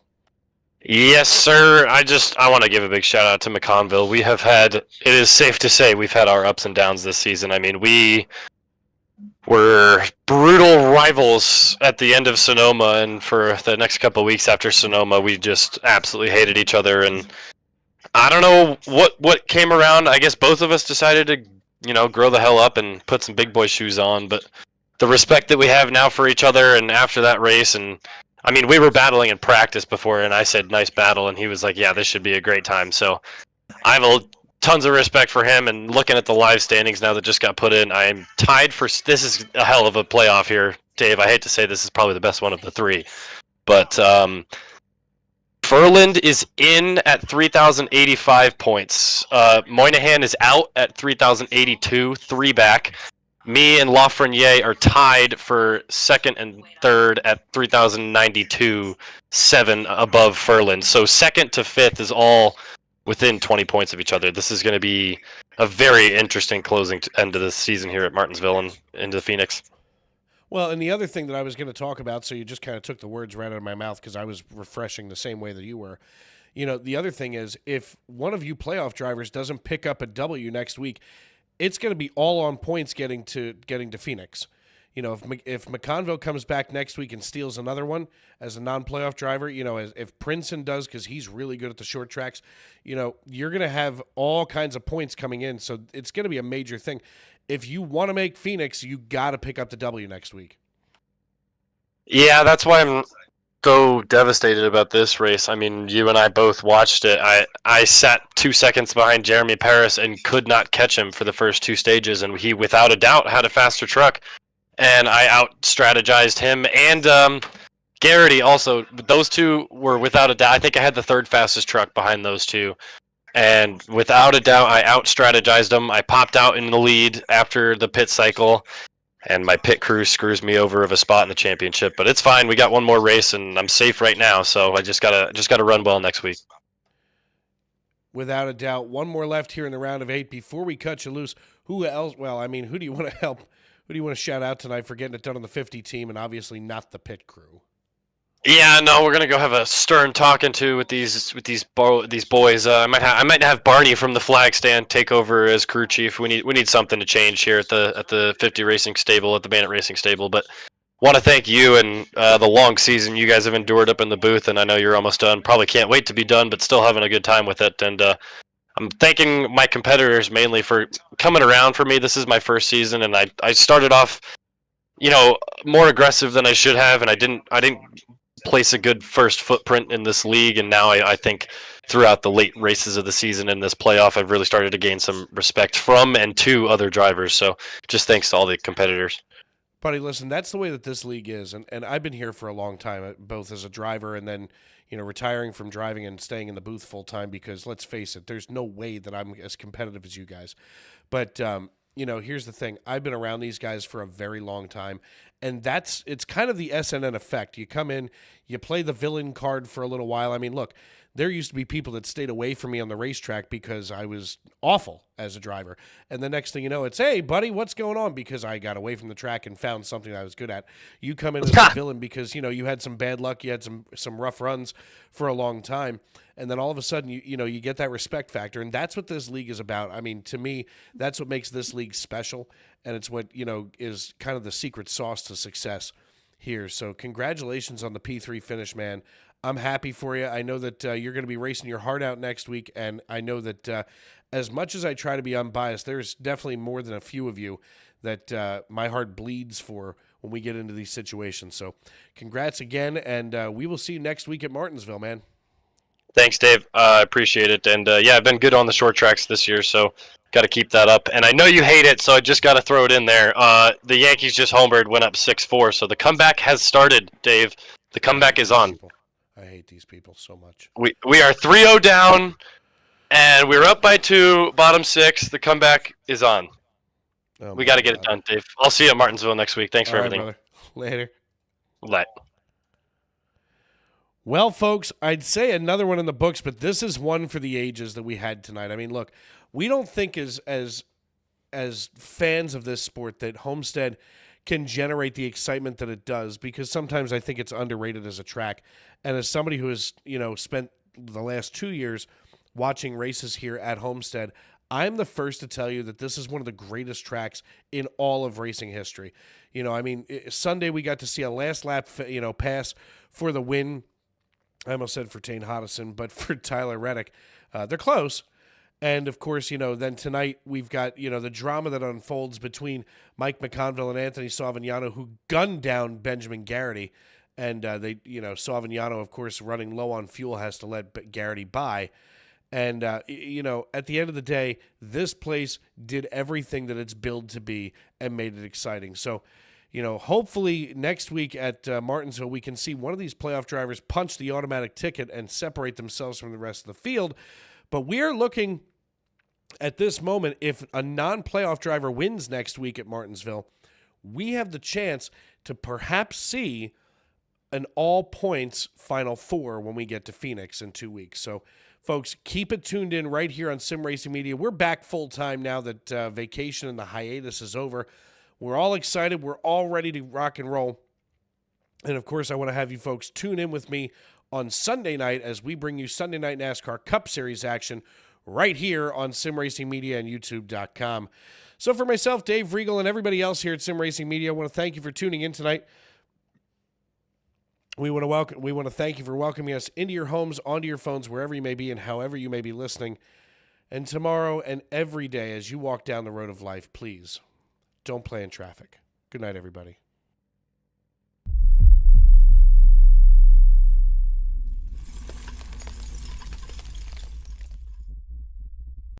Yes, sir. I want to give a big shout out to McConville. It is safe to say we've had our ups and downs this season. I mean, we were brutal rivals at the end of Sonoma, and for the next couple of weeks after Sonoma, we just absolutely hated each other. And I don't know what came around. I guess both of us decided to, grow the hell up and put some big boy shoes on. But the respect that we have now for each other, and after that race, and I mean, we were battling in practice before, and I said, nice battle, and he was like, yeah, this should be a great time. So I have tons of respect for him, and looking at the live standings now that just got put in, I'm tied for, this is a hell of a playoff here, Dave. I hate to say this is probably the best one of the 3, but Furland is in at 3,085 points. Moynihan is out at 3,082, 3 back. Me and Lafreniere are tied for 2nd and 3rd at 3,092, 7 above Furland. So 2nd to 5th is all within 20 points of each other. This is going to be a very interesting closing end of the season here at Martinsville and into Phoenix. Well, and the other thing that I was going to talk about, so you just kind of took the words right out of my mouth because I was refreshing the same way that you were. The other thing is, if one of you playoff drivers doesn't pick up a W next week, it's going to be all on points getting to Phoenix. You know, if McConville comes back next week and steals another one as a non-playoff driver, you know, if Princeton does, because he's really good at the short tracks, you know, you're going to have all kinds of points coming in. So it's going to be a major thing. If you want to make Phoenix, you got to pick up the W next week. Yeah, that's why I'm so devastated about this race. I mean, you and I both watched it. I sat 2 seconds behind Jeremy Paris and could not catch him for the first 2 stages, and he, without a doubt, had a faster truck. And I out-strategized him and Garrity also. Those two were without a doubt. I think I had the 3rd fastest truck behind those two. And without a doubt, I out-strategized them. I popped out in the lead after the pit cycle. And my pit crew screws me over of a spot in the championship. But it's fine. We got one more race, and I'm safe right now. So I just gotta run well next week. Without a doubt. One more left here in the round of 8. Before we cut you loose, who else? Well, I mean, who do you want to help? Who do you want to shout out tonight for getting it done on the 50 team, and obviously not the pit crew? Yeah, no, we're gonna go have a stern talking to with these boys. I might have Barney from the flag stand take over as crew chief. We need something to change here at the 50 Racing Stable, at the Bandit Racing Stable. But want to thank you and the long season you guys have endured up in the booth, and I know you're almost done. Probably can't wait to be done, but still having a good time with it. And I'm thanking my competitors mainly for coming around for me. This is my first season, and I started off, you know, more aggressive than I should have, and I didn't place a good first footprint in this league. And now I think throughout the late races of the season in this playoff, I've really started to gain some respect from and to other drivers. So just thanks to all the competitors. Buddy, listen, that's the way that this league is, and I've been here for a long time, both as a driver and then, you know, retiring from driving and staying in the booth full time, because let's face it, there's no way that I'm as competitive as you guys. But, you know, here's the thing. I've been around these guys for a very long time, and it's kind of the SNN effect. You come in, you play the villain card for a little while. I mean, look, there used to be people that stayed away from me on the racetrack because I was awful as a driver. And the next thing you know, it's, hey, buddy, what's going on? Because I got away from the track and found something I was good at. You come in as a villain because, you know, you had some bad luck. You had some rough runs for a long time. And then all of a sudden, you know, you get that respect factor. And that's what this league is about. I mean, to me, that's what makes this league special. And it's what, you know, is kind of the secret sauce to success here. So congratulations on the P3 finish, man. I'm happy for you. I know that you're going to be racing your heart out next week, and I know that as much as I try to be unbiased, there's definitely more than a few of you that my heart bleeds for when we get into these situations. So congrats again, and we will see you next week at Martinsville, man. Thanks, Dave. I appreciate it. And yeah, I've been good on the short tracks this year, so got to keep that up. And I know you hate it, so I just got to throw it in there. The Yankees just homered, went up 6-4, so the comeback has started, Dave. The comeback is on. I hate these people so much. We are 3-0 down, and we're up by 2, bottom 6. The comeback is on. Oh, we got to get it done, Dave. I'll see you at Martinsville next week. Thanks for everything. Brother. Later. Bye. Well, folks, I'd say another one in the books, but this is one for the ages that we had tonight. I mean, look, we don't think as fans of this sport that Homestead can generate the excitement that it does, because sometimes I think it's underrated as a track. And as somebody who has, you know, spent the last 2 years watching races here at Homestead, I'm the first to tell you that this is one of the greatest tracks in all of racing history. You know, I mean, Sunday we got to see a last lap, you know, pass for the win. I almost said for Tane Hodison, but for Tyler Reddick. They're close. And, of course, you know, then tonight we've got, you know, the drama that unfolds between Mike McConville and Anthony Savignano, who gunned down Benjamin Garrity. And they, you know, Savignano, of course, running low on fuel, has to let Garrity by. And, you know, at the end of the day, this place did everything that it's billed to be and made it exciting. So, you know, hopefully next week at Martinsville, we can see one of these playoff drivers punch the automatic ticket and separate themselves from the rest of the field. But we are looking at this moment, if a non-playoff driver wins next week at Martinsville, we have the chance to perhaps see an all-points Final Four when we get to Phoenix in 2 weeks. So, folks, keep it tuned in right here on Sim Racing Media. We're back full-time now that vacation and the hiatus is over. We're all excited. We're all ready to rock and roll. And, of course, I want to have you folks tune in with me on Sunday night as we bring you Sunday Night NASCAR Cup Series action right here on Sim Racing Media and YouTube.com. So for myself, Dave Regal, and everybody else here at Sim Racing Media, I want to thank you for tuning in tonight. We want to thank you for welcoming us into your homes, onto your phones, wherever you may be and however you may be listening. And tomorrow and every day as you walk down the road of life, please don't play in traffic. Good night, everybody.